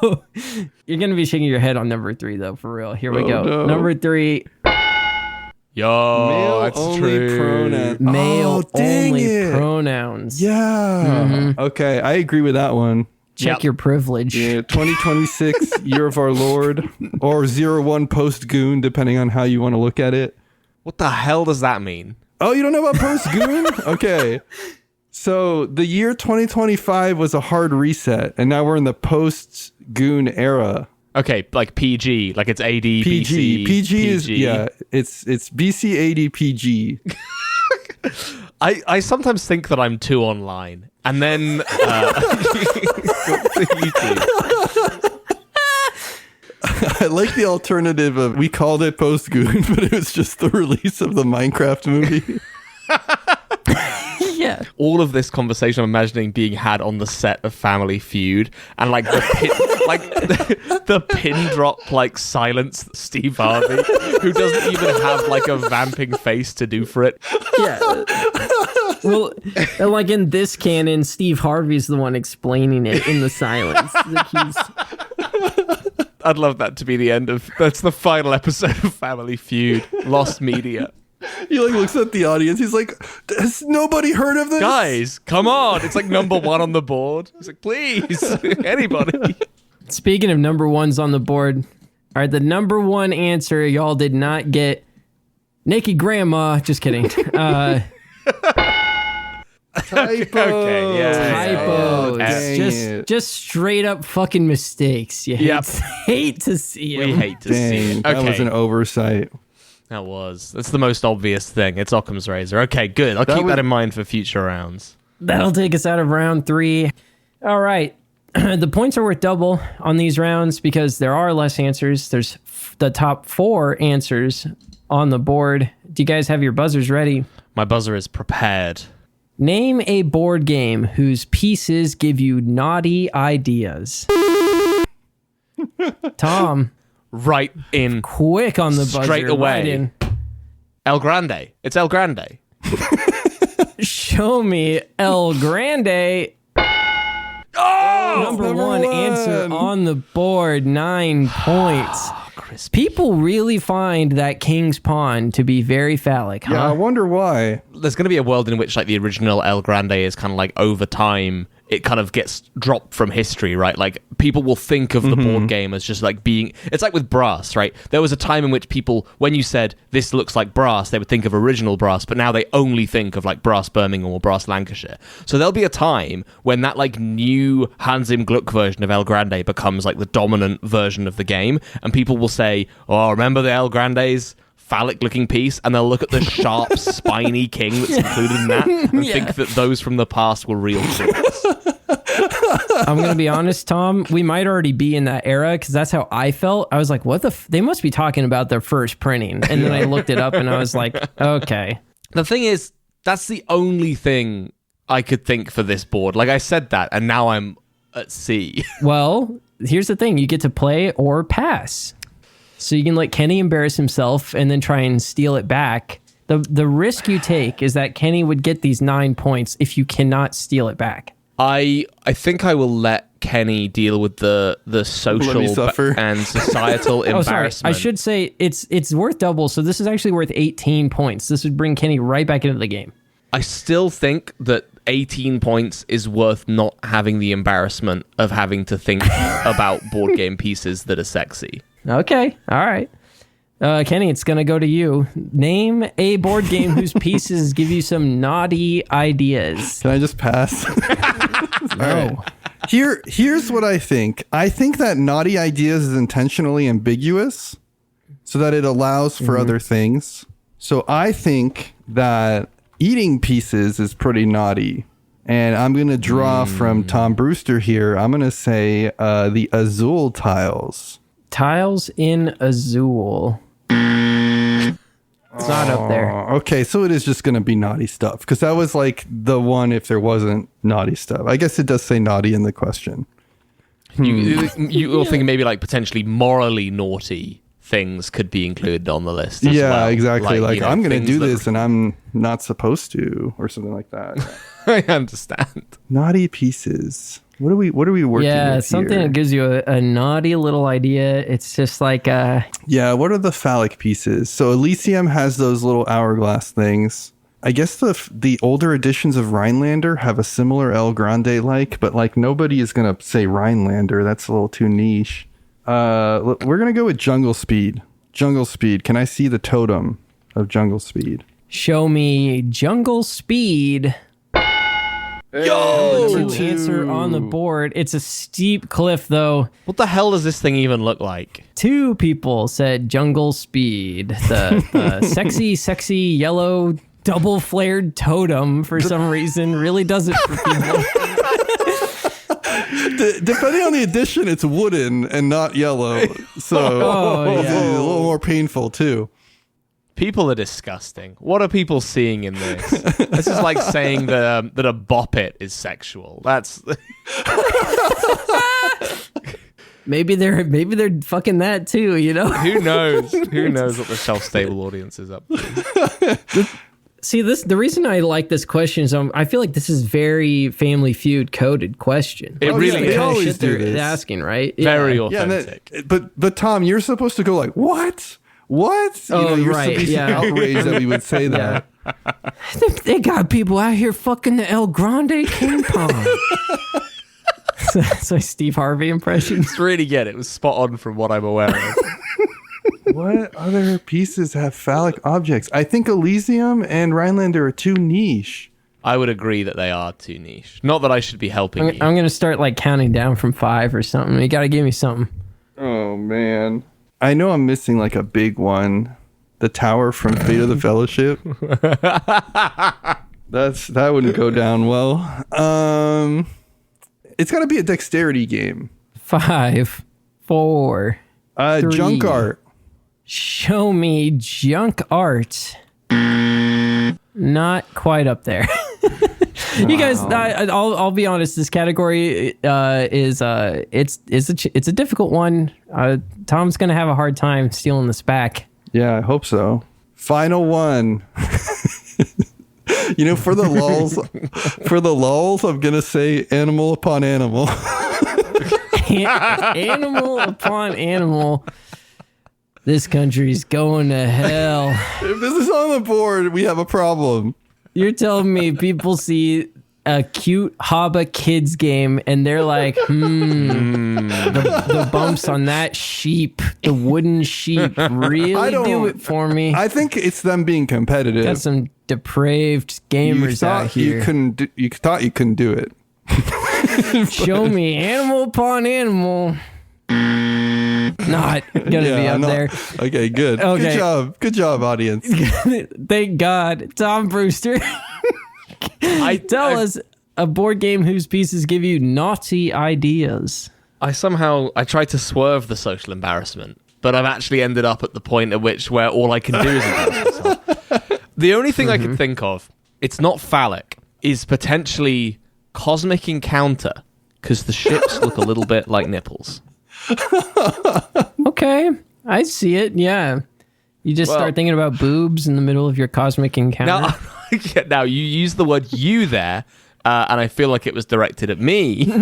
You're going to be shaking your head on number 3, though, for real. Here we go. No. Number 3. Yo, Male that's only true. pronoun. Male dang only it. pronouns. Yeah. Okay, I agree with that one. Check your privilege. Yeah, 2026, year of our Lord, or 01 post goon, depending on how you want to look at it. What the hell does that mean? Oh, you don't know about post goon? Okay. So the year 2025 was a hard reset, and now we're in the post goon era. Okay, like PG, like it's AD, PG. BC. PG is, yeah, it's BC, AD, PG. I sometimes think that I'm too online, and then I like the alternative of we called it post goon, but it was just the release of the Minecraft movie. Yeah. all of this conversation I'm imagining being had on the set of Family Feud, and like the the pin drop like silence Steve Harvey, who doesn't even have like a vamping face to do for it. Yeah. Well, like in this canon, Steve Harvey's the one explaining it in the silence. Like I'd love that to be the end of. That's the final episode of Family Feud. Lost media. He like looks at the audience. He's like, "Has nobody heard of this, Guys, come on! It's like number 1 on the board. It's like, please, anybody." Speaking of number 1s on the board, all right, the number 1 answer y'all did not get. Naked grandma. Just kidding. Typo. Okay, yeah. Typos. Just straight up fucking mistakes. You hate to see it. We hate to see it. That was an oversight. That was. That's the most obvious thing. It's Occam's razor. Okay, good. I'll keep that in mind for future rounds. That'll take us out of round 3. All right. The points are worth double on these rounds because there are less answers. There's the top 4 answers on the board. Do you guys have your buzzers ready? My buzzer is prepared. Name a board game whose pieces give you naughty ideas. Tom. Right in. Quick on the buzzer. Straight away. Right in. El Grande. It's El Grande. Show me El Grande. Oh! Number one answer on the board. 9 points. People really find that King's Pawn to be very phallic, huh? Yeah, I wonder why. There's going to be a world in which like the original El Grande is kind of like over time it kind of gets dropped from history, right? Like, people will think of the board game as just like being... It's like with brass, right? There was a time in which people, when you said, this looks like brass, they would think of original brass, but now they only think of like brass Birmingham or brass Lancashire. So there'll be a time when that like new Hans im Gluck version of El Grande becomes like the dominant version of the game, and people will say, oh, remember the El Grande's phallic-looking piece? And they'll look at the sharp, spiny king that's included in that and think that those from the past were real things. I'm going to be honest, Tom. We might already be in that era because that's how I felt. I was like, what the... They must be talking about their first printing. And then I looked it up and I was like, okay. The thing is, that's the only thing I could think for this board. Like, I said that, and now I'm at sea. Well, here's the thing. You get to play or pass. So you can let Kenny embarrass himself and then try and steal it back. The risk you take is that Kenny would get these 9 points if you cannot steal it back. I think I will let Kenny deal with the social and societal embarrassment. Sorry. I should say it's worth double, so this is actually worth 18 points. This would bring Kenny right back into the game. I still think that 18 points is worth not having the embarrassment of having to think about board game pieces that are sexy. Okay, all right. Kenny, it's going to go to you. Name a board game whose pieces give you some naughty ideas. Can I just pass? No. Here's what I think. I think that naughty ideas is intentionally ambiguous so that it allows for other things. So I think that eating pieces is pretty naughty. And I'm going to draw from Tom Brewster here. I'm going to say the Azul tiles. Tiles in Azul. It's not up there. Okay, so it is just going to be naughty stuff because that was like the one if there wasn't naughty stuff. I guess it does say naughty in the question. You were thinking maybe like potentially morally naughty things could be included on the list as well. Exactly. Like, you know, I'm going to do this and I'm not supposed to, or something like that. I understand. Naughty pieces. What are we working with something here? that gives you a naughty little idea. It's just like what are the phallic pieces? So Elysium has those little hourglass things. I guess the older editions of Rhinelander have a similar El Grande like, but like nobody is gonna say Rhinelander. That's a little too niche. We're gonna go with Jungle Speed. Jungle Speed. Can I see the totem of Jungle Speed? Show me Jungle Speed. Yo! Number 2 answer on the board. It's a steep cliff, though. What the hell does this thing even look like? 2 people said Jungle Speed. The sexy yellow double flared totem for some reason really does it for people. Depending on the edition, it's wooden and not yellow. So it's a little more painful, too. People are disgusting. What are people seeing in this? This is like saying that a bop it is sexual. That's maybe they're fucking that too, you know? Who knows? Who knows what the shelf stable audience is up to? See, the reason I like this question is I feel like this is very Family Feud coded question. It really they is. always do this. Asking, right? Very authentic. But Tom, you're supposed to go like, what? What? You're supposed to be outraged that we would say that. They got people out here fucking the El Grande King Pong. That's my Steve Harvey impression. It's really good. It was spot on from what I'm aware of. What other pieces have phallic objects? I think Elysium and Rhinelander are too niche. I would agree that they are too niche. Not that I should be helping you. I'm going to start like counting down from 5 or something. You got to give me something. Oh, man. I know I'm missing like a big one. The tower from Fate of the Fellowship. That wouldn't go down well. It's got to be a dexterity game. 5, 4, 3. Junk art. Show me junk art. Not quite up there. You guys, I'll be honest. This category is it's a difficult one. Tom's gonna have a hard time stealing this back. Yeah, I hope so. Final one. For the lulls, I'm gonna say animal upon animal. Animal upon animal. This country's going to hell. If this is on the board, we have a problem. You're telling me people see a cute Haba kids game, and they're like, the bumps on that sheep, the wooden sheep, really do it for me. I think it's them being competitive. Got some depraved gamers out here. You thought you couldn't do it. Show me animal upon animal. Not gonna be up there. Okay, good. Okay. Good job, audience. Thank God, Tom Brewster. Tell us a board game whose pieces give you naughty ideas. I tried to swerve the social embarrassment, but I've actually ended up at the point at which where all I can do is embarrass myself. The only thing I could think of, it's not phallic, is potentially Cosmic Encounter, because the ships look a little bit like nipples. Okay, I see it. Yeah, you just start thinking about boobs in the middle of your Cosmic Encounter. Now you use the word "you" there, and I feel like it was directed at me.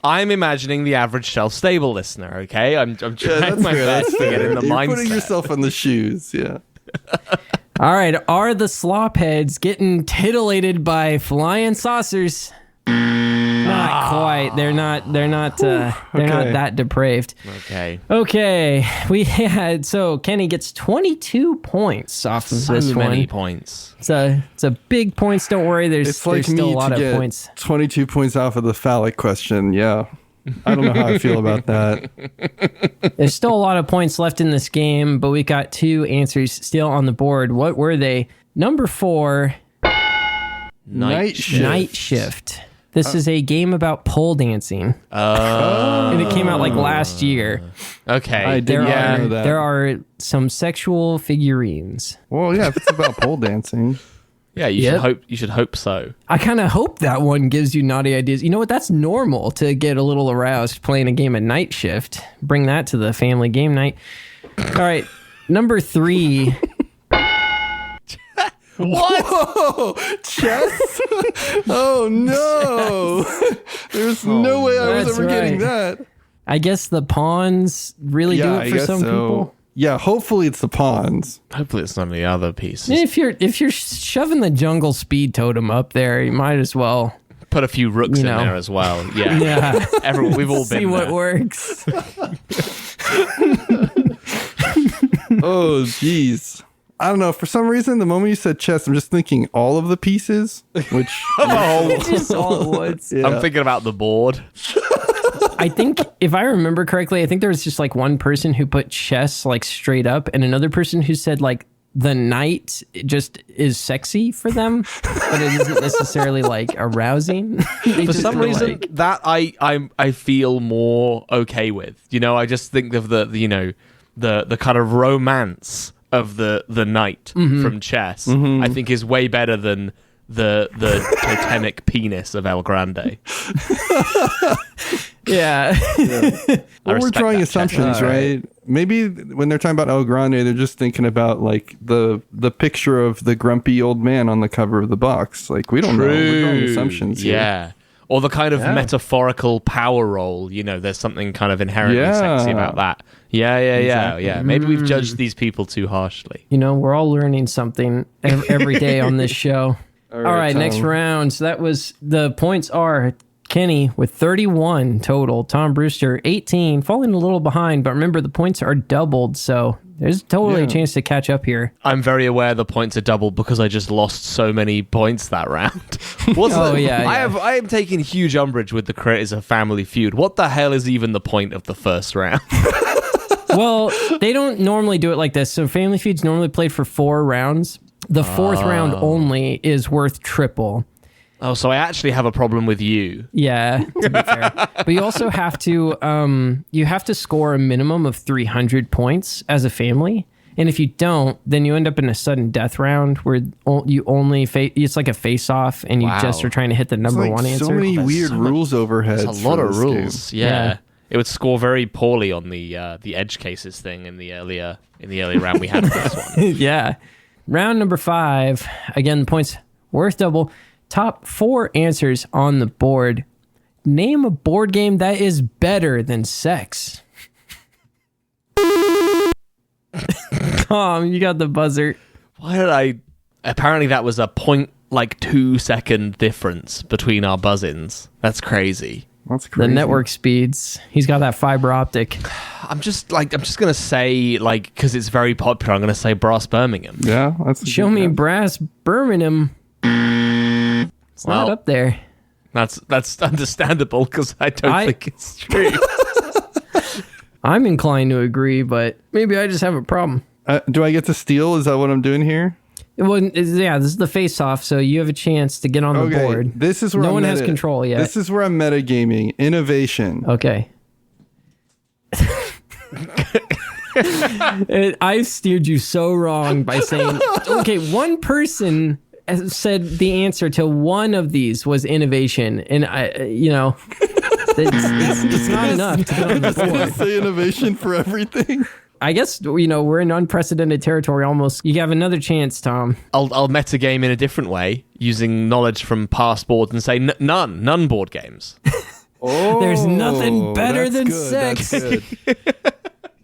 I'm imagining the average shelf-stable listener. Okay, I'm trying my best to get in the mindset. You're putting yourself in the shoes. Yeah. All right, are the slop heads getting titillated by flying saucers? Not quite. They're not that depraved. Okay. We had Kenny gets 22 points off of this one. So many points. It's a big points. Don't worry. There's still a lot of points. 22 points off of the phallic question. Yeah. I don't know how I feel about that. There's still a lot of points left in this game, but we got 2 answers still on the board. What were they? Number 4, Night Shift. This is a game about pole dancing. And it came out like last year. Okay. I didn't know that. There are some sexual figurines. Well, yeah, if it's about pole dancing. Yeah, you should hope so. I kind of hope that one gives you naughty ideas. You know what? That's normal to get a little aroused playing a game at Night Shift. Bring that to the family game night. All right, number 3. What? Whoa, chess? Oh no! There's no way I was ever getting that. I guess the pawns really do it for some people. Yeah, hopefully it's the pawns. Hopefully it's none of the other pieces. If you're shoving the jungle speed totem up there, you might as well put a few rooks in there as well. Yeah, yeah. Everyone, we've all been see what there. Works. Oh, jeez. I don't know. For some reason, the moment you said chess, I'm just thinking all of the pieces, which just all at once. Yeah. I'm thinking about the board. I think if I remember correctly, I think there was just like one person who put chess like straight up, and another person who said like the knight just is sexy for them, but it isn't necessarily like arousing. For some reason, that I feel more okay with. You know, I just think of the kind of romance of the knight from chess. I think is way better than the totemic penis of El Grande. Yeah. Well, we're drawing assumptions, right? Maybe when they're talking about El Grande, they're just thinking about like the picture of the grumpy old man on the cover of the box. Like we don't know. We're drawing assumptions here. Yeah. Or the kind of metaphorical power role. You know, there's something kind of inherently sexy about that. Yeah. Exactly. Maybe we've judged these people too harshly. You know, we're all learning something every day on this show. All right, next round. So that was the points are Kenny with 31 total, Tom Brewster 18, falling a little behind, but remember the points are doubled, so there's totally a chance to catch up here. I'm very aware the points are doubled because I just lost so many points that round. I am taking huge umbrage with the creators of Family Feud. What the hell is even the point of the first round? Well, they don't normally do it like this. So Family Feud's normally played for 4 rounds. The 4th round only is worth triple. Oh, so I actually have a problem with you. Yeah, to be fair. But you also have to score a minimum of 300 points as a family. And if you don't, then you end up in a sudden death round where you only it's like a face-off, and you just are trying to hit the number one answer. So many weird rules overhead. There's a lot of rules. Yeah. It would score very poorly on the edge cases thing in the earlier round we had for this one. Yeah. Round number 5. Again, points worth double. Top 4 answers on the board. Name a board game that is better than sex. Tom, you got the buzzer. Why did I... Apparently that was a point like 2-second difference between our buzz-ins. That's crazy. That's crazy. The network speeds. He's got that fiber optic. I'm just gonna say, like, because it's very popular, I'm gonna say Brass Birmingham. Yeah, that's Show me Brass Birmingham. It's not up there. That's understandable because I don't think it's true. I'm inclined to agree, but maybe I just have a problem. Do I get to steal? Is that what I'm doing here? This is the face-off, so you have a chance to get on the board. This is where no one has control yet. This is where I'm metagaming. Innovation. Okay. I steered you so wrong by saying, okay, one person said the answer to one of these was innovation, and it's not enough to get on the board. Say innovation for everything. I guess, we're in unprecedented territory almost. You have another chance, Tom. I'll metagame in a different way using knowledge from past boards and say none board games. There's nothing better than sex. That's good.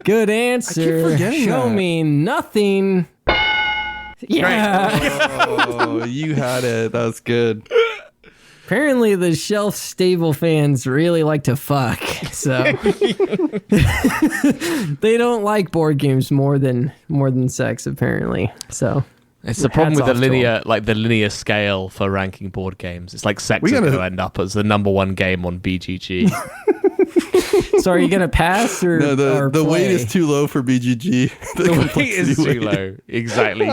Good answer. I keep forgetting Show that. me nothing. Yeah. Oh, you had it. That was good. Apparently the Shelf stable fans really like to fuck, so they don't like board games more than sex, apparently. So It's the problem with Hats off to the linear scale for ranking board games. It's like sex We is gotta- going to end up as the number one game on BGG. so are you gonna pass or No, or the weight play? is too low for BGG. The weight is too low. Exactly.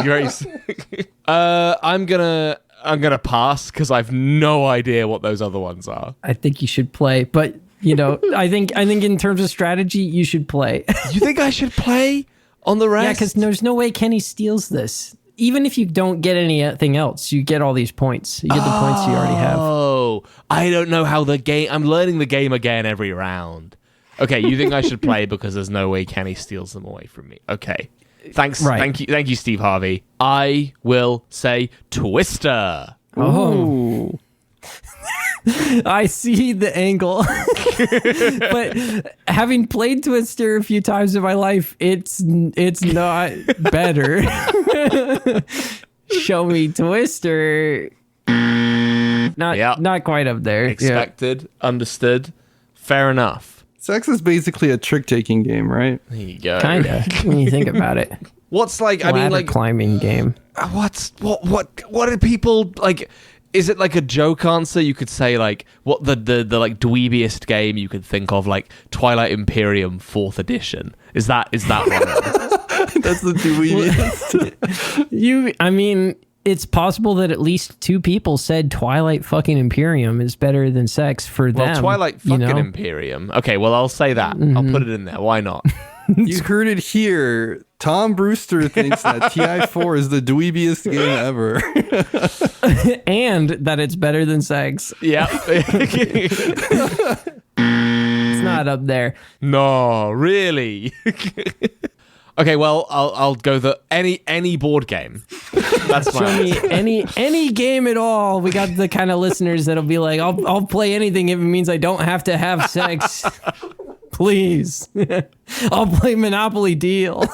I'm gonna pass because I've no idea what those other ones are. I think you should play, but I think in terms of strategy, you should play. You think I should play on the rest? Yeah, because there's no way Kenny steals this. Even if you don't get anything else, you get all these points. You get the points you already have. Oh, I don't know how the game. I'm learning the game again every round. Okay, you think I should play because there's no way Kenny steals them away from me. Okay, thanks. Right. Thank you, Steve Harvey. I will say Twister. Oh. I see the angle. But having played Twister a few times in my life, it's not better. Show me Twister. Not quite up there. Expected, understood, fair enough. Sex is basically a trick-taking game, right? There you go. Kinda, when you think about it. What's like? Ladder climbing game. What do people like? Is it like a joke answer? You could say like what the like dweebiest game you could think of, like Twilight Imperium 4th edition. Is that one? That's the dweebiest. It's possible that at least 2 people said Twilight fucking Imperium is better than sex for them. Well, Twilight fucking Imperium. Okay, well I'll say that. Mm-hmm. I'll put it in there. Why not? You heard it here. Tom Brewster thinks that TI4 is the dweebiest game ever. And that it's better than sex. Yeah. It's not up there. No, really. Okay, well, I'll go any board game. That's my Show me answer. any game at all. We got the kind of listeners that'll be like, I'll play anything if it means I don't have to have sex. Please. I'll play Monopoly Deal.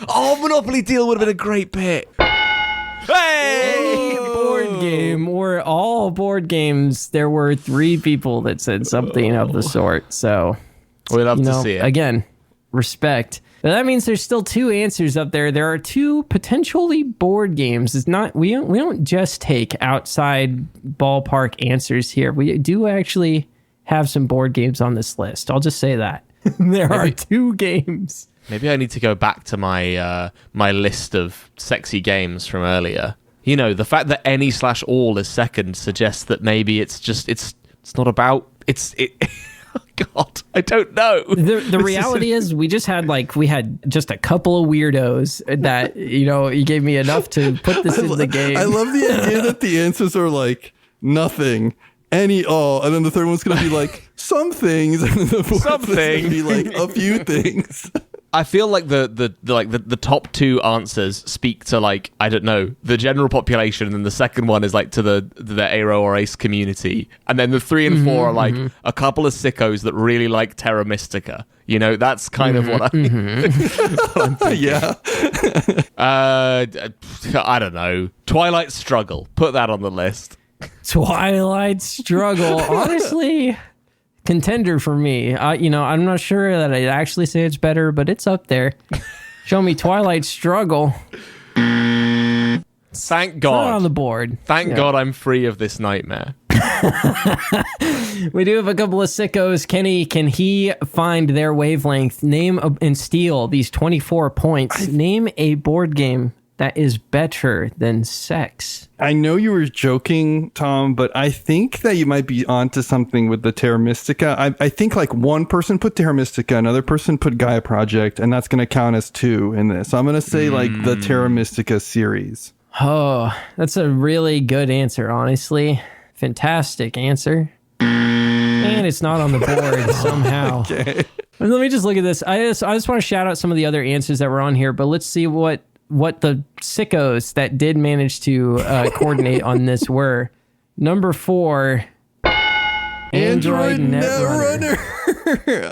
Oh, Monopoly Deal would have been a great pick. Hey! Any board game or all board games, there were 3 people that said something of the sort. So We'd love to see it. Again, respect. But that means there's still 2 answers up there. There are 2 potentially board games. It's not we don't just take outside ballpark answers here. We do actually have some board games on this list. I'll just say that. There are 2 games. Maybe I need to go back to my my list of sexy games from earlier. The fact that any/all is second suggests that maybe it's not about it. Oh God, I don't know. The reality is we had just a couple of weirdos that you gave me enough to put this in the game. I love the idea that the answers are like nothing, any, all, and then the third one's going to be like some things, and then the fourth one's going to be like a few things. I feel like the top two answers speak to, like, I don't know, the general population, and then the second one is like to the aero or ace community, and then the 3 and 4 are like a couple of sickos that really like Terra Mystica. You know, that's kind of what I'm Yeah. I don't know. Twilight Struggle. Put that on the list. Twilight Struggle. Honestly, contender for me. I'm not sure that I'd actually say it's better, but it's up there. Show me Twilight Struggle. Thank It's God. not on the board. Thank God I'm free of this nightmare. We do have a couple of sickos. Kenny, can he find their wavelength? And steal these 24 points. Name a board game that is better than sex. I know you were joking, Tom, but I think that you might be onto something with the Terra Mystica. I think like one person put Terra Mystica, another person put Gaia Project, and that's going to count as 2 in this. So I'm going to say like the Terra Mystica series. Oh, that's a really good answer, honestly. Fantastic answer. And it's not on the board somehow. Okay. Let me just look at this. I just want to shout out some of the other answers that were on here, but let's see what the sickos that did manage to coordinate on this were. Number 4, Android Netrunner.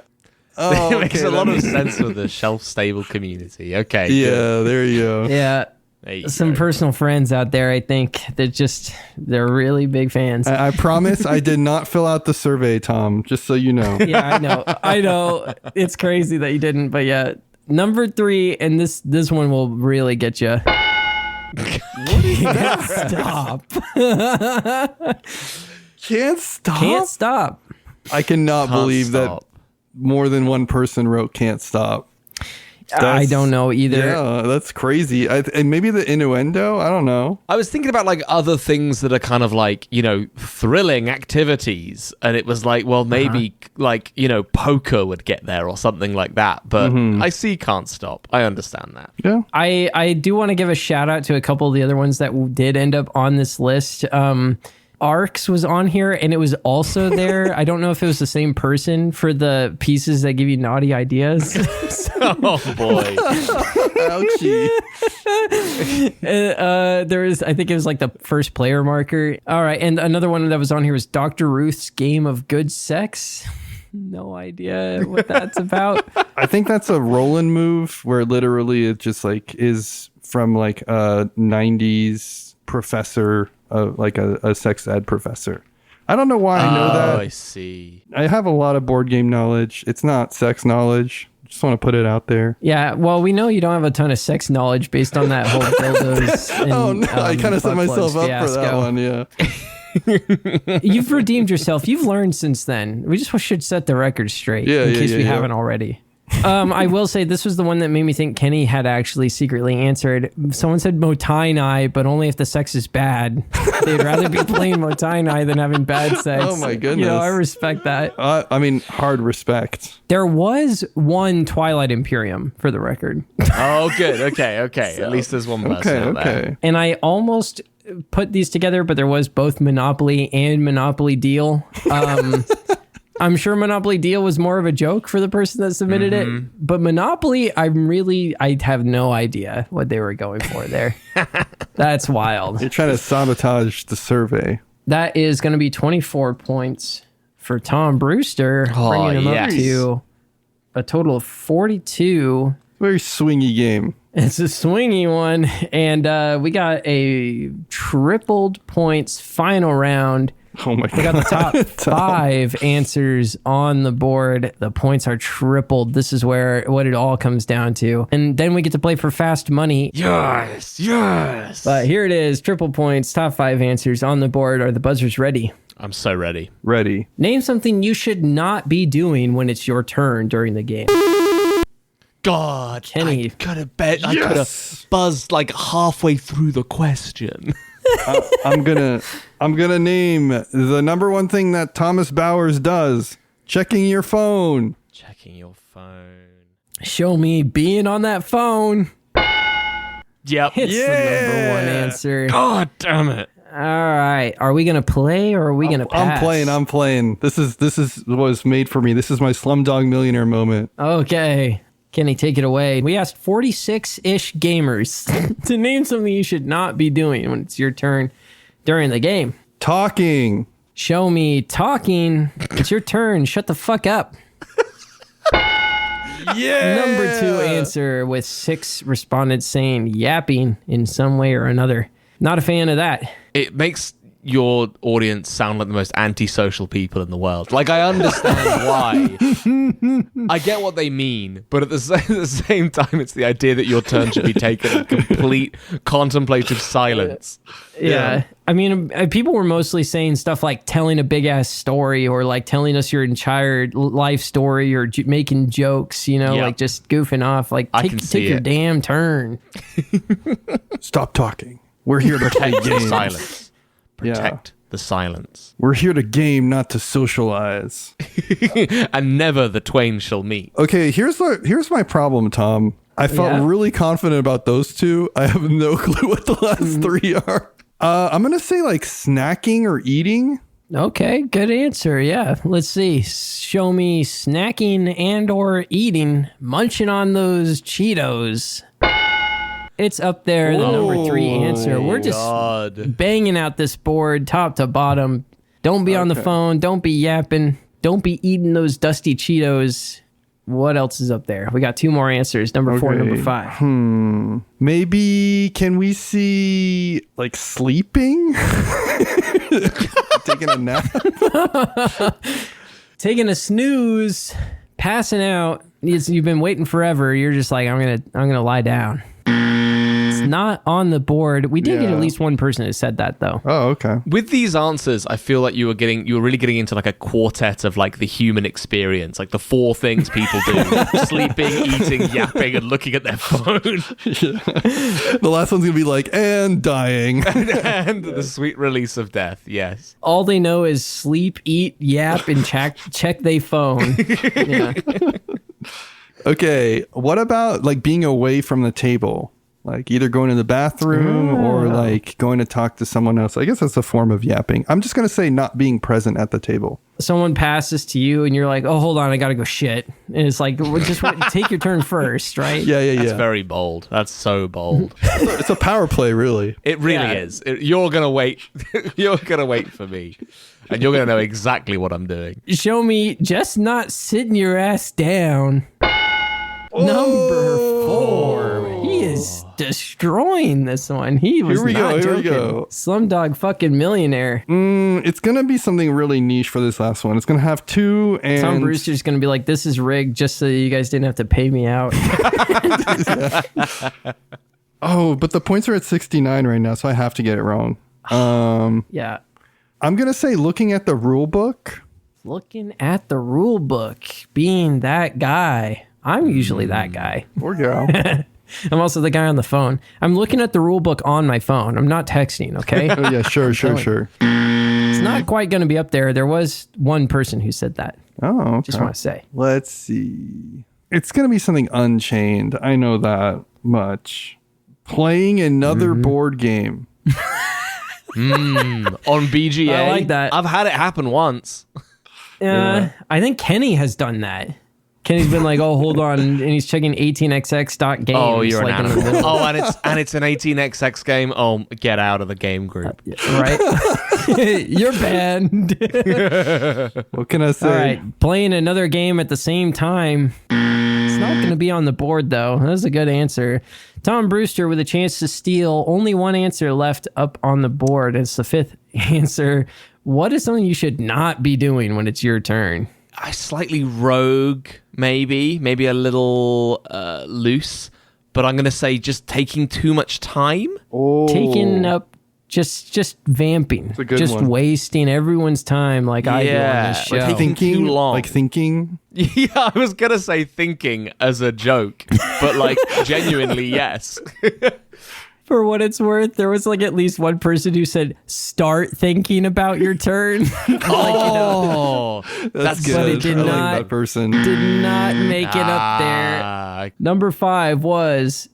Oh, It makes okay, a lot that of sense with the shelf-stable community. Okay. Yeah, good. there you go. Yeah. There you Some go. personal friends out there, I think, they're really big fans. I promise I did not fill out the survey, Tom, just so you know. Yeah, I know. It's crazy that you didn't, but yeah. Number 3, and this one will really get you. Stop. Can't stop? Can't stop. I cannot Can't believe stop. that more than one person wrote Can't Stop. I don't know either. Yeah, that's crazy. And maybe the innuendo? I don't know. I was thinking about like other things that are kind of like, you know, thrilling activities. And it was like, well, maybe like, you know, poker would get there or something like that. But I see Can't Stop. I understand that. Yeah. I do want to give a shout out to a couple of the other ones that did end up on this list. Arcs was on here, and it was also there. I don't know if it was the same person for the pieces that give you naughty ideas. Oh, boy. Ouchie. There is, I think it was like the first player marker. All right, and another one that was on here was Dr. Ruth's Game of Good Sex. No idea what that's about. I think that's a Roland move where literally it just like is from like a 90s professor, like a sex ed professor. I don't know why I know that. I see. I have a lot of board game knowledge. It's not sex knowledge. Just want to put it out there. Yeah, well, we know you don't have a ton of sex knowledge based on that whole dildos. And, Oh no, I kind of set butt myself plugs up for that fiasco. one. Yeah. You've redeemed yourself. You've learned since then. We just should set the record straight in case we haven't already. I will say this was the one that made me think Kenny had actually secretly answered. Someone said Motainai, but only if the sex is bad. They'd rather be playing Motainai than having bad sex. Oh my goodness. You know, I respect that. I mean, hard respect. There was one Twilight Imperium, for the record. Oh, good. Okay. At least there's one person out there. And I almost put these together, but there was both Monopoly and Monopoly Deal. I'm sure Monopoly Deal was more of a joke for the person that submitted it, but Monopoly, I have no idea what they were going for there. That's wild. You're trying to sabotage the survey. That is going to be 24 points for Tom Brewster, bringing him up to a total of 42. Very swingy game. It's a swingy one, and we got a tripled points final round. Oh my god. We got the top 5 answers on the board. The points are tripled. This is what it all comes down to. And then we get to play for fast money. Yes. But here it is. Triple points, top 5 answers on the board. Are the buzzers ready? I'm so ready. Ready. Name something you should not be doing when it's your turn during the game. God, Kenny. I could have bet. I could have buzzed like halfway through the question. I'm gonna name the number one thing that Thomas Bowers does: checking your phone. Checking your phone. Show me being on that phone. Yep. It's the number one answer. God damn it. All right. Are we going to play or are we going to pass? I'm playing. This is was made for me. This is my Slumdog Millionaire moment. Okay. Kenny, take it away. We asked 46-ish gamers to name something you should not be doing when it's your turn during the game. Talking. Show me talking. It's your turn. Shut the fuck up. Yeah. Number 2 answer with 6 respondents saying yapping in some way or another. Not a fan of that. It makes your audience sound like the most antisocial people in the world. Like, I understand why. I get what they mean, but at the same time, it's the idea that your turn should be taken in complete contemplative silence. Yeah. I mean, people were mostly saying stuff like telling a big ass story or like telling us your entire life story or making jokes, you know, like just goofing off. Like, take your damn turn. Stop talking. We're here to play games. Silence. Protect the silence. We're here to game, not to socialize. And never the twain shall meet. Okay, here's my problem, Tom. I felt really confident about those two. I have no clue what the last 3 are. I'm going to say like snacking or eating. Okay, good answer. Yeah, let's see. Show me snacking and or eating, munching on those Cheetos. It's up there, the number 3 answer. We're just banging out this board top to bottom. Don't be on the phone. Don't be yapping. Don't be eating those dusty Cheetos. What else is up there? We got 2 more answers. Number 4, number 5. Maybe can we see like sleeping? Taking a nap? Taking a snooze, passing out. You've been waiting forever. You're just like, I'm gonna lie down. It's not on the board. We did get at least one person who said that though. Oh, okay. With these answers, I feel like you were really getting into like a quartet of like the human experience, like the 4 things people do: sleeping, eating, yapping, and looking at their phone. The last one's gonna be like, and dying. And the sweet release of death. Yes. All they know is sleep, eat, yap, and check they phone. Yeah. Okay, what about like being away from the table? Like either going to the bathroom or like going to talk to someone else. I guess that's a form of yapping. I'm just going to say not being present at the table. Someone passes to you and you're like, oh, hold on, I got to go shit. And it's like, well, just take your turn first, right? Yeah. That's very bold. That's so bold. It's a power play, really. It really is. You're going to wait. You're going to wait for me. And you're going to know exactly what I'm doing. Show me just not sitting your ass down. Number 4. He is destroying this one. He was not joking. Here we go. Slumdog fucking millionaire. It's going to be something really niche for this last one. It's going to have 2 and... Tom Brewster's going to be like, this is rigged just so you guys didn't have to pay me out. Oh, but the points are at 69 right now, so I have to get it wrong. Yeah. I'm going to say looking at the rule book. Looking at the rule book. Being that guy. I'm usually that guy. Or girl. I'm also the guy on the phone. I'm looking at the rule book on my phone. I'm not texting, okay? Oh, yeah, sure. It's not quite going to be up there. There was one person who said that. Oh, okay. Just want to say. Let's see. It's going to be something Unchained. I know that much. Playing another board game. On BGA. I like that. I've had it happen once. I think Kenny has done that. Kenny's been like, oh, hold on, and he's checking 18xx.games. Oh, you're like an animal. Oh, and it's an 18xx game. Oh, get out of the game group. Right? You're banned. What can I say? All right, playing another game at the same time. It's not going to be on the board, though. That's a good answer. Tom Brewster with a chance to steal. Only one answer left up on the board. It's the 5th answer. What is something you should not be doing when it's your turn? I slightly rogue, maybe a little loose, but I'm going to say just taking too much time. Oh. Taking up, just vamping, just one. Wasting everyone's time like I do on this show. Like thinking too long. Like thinking? Yeah, I was going to say thinking as a joke, but like genuinely, yes. For what it's worth, there was like at least one person who said, start thinking about your turn. That's good. But it did I not, like that person. Did not make it up there. Number 5 was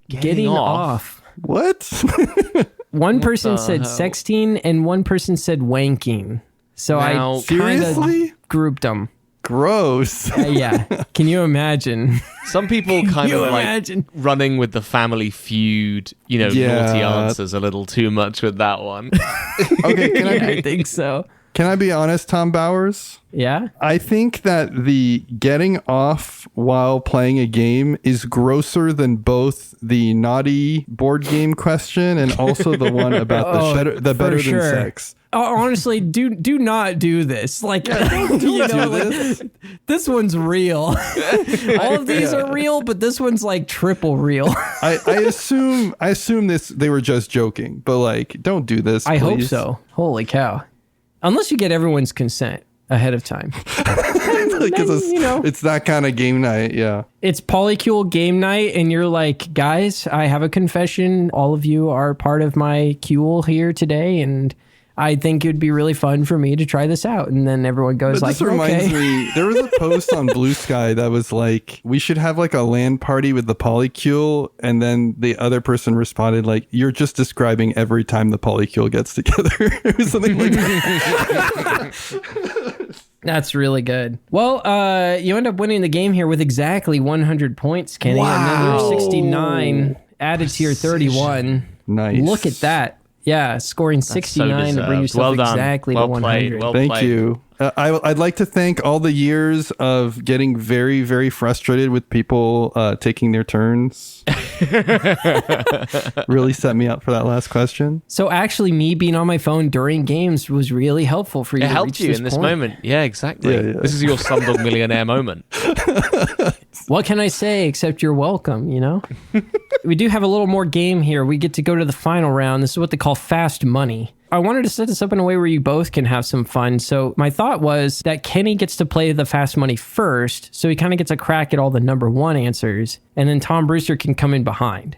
getting off. What? One person said sexting and one person said wanking. So I kind of grouped them. Gross. Yeah. Can you imagine? Some people kind you of imagine? like running with the Family Feud, naughty answers a little too much with that one. Okay, I think so. Can I be honest, Tom Bowers? Yeah? I think that the getting off while playing a game is grosser than both the naughty board game question and also the one about the better than sex. Honestly, do not do this. Like, this one's real. All of these are real, but this one's like triple real. I assume this they were just joking, but like, don't do this. I hope please. so. Holy cow! Unless you get everyone's consent ahead of time. Because it's that kind of game night. Yeah, it's polycule game night, and you're like, guys, I have a confession. All of you are part of my cule here today, and I think it'd be really fun for me to try this out. And then everyone goes but like, this reminds okay. me, there was a post on Blue Sky that was like, we should have like a LAN party with the polycule. And then the other person responded like, you're just describing every time the polycule gets together. It was something like that. That's really good. Well, you end up winning the game here with exactly 100 points, Kenny. Wow. And then your 69 added to your 31. Nice. Look at that. Yeah, scoring 69 to bring yourself well done. exactly Well to 100. played. Well Thank played. you. I'd like to thank all the years of getting very, very frustrated with people taking their turns. Really set me up for that last question. So actually, me being on my phone during games was really helpful for you. It to helped reach you in this point. moment. Yeah, exactly. Yeah. This is your Slumdog Millionaire moment. What can I say except you're welcome, We do have a little more game here. We get to go to the final round. This is what they call fast money. I wanted to set this up in a way where you both can have some fun. So my thought was that Kenny gets to play the fast money first, so he kind of gets a crack at all the number one answers, and then Tom Brewster can come in behind.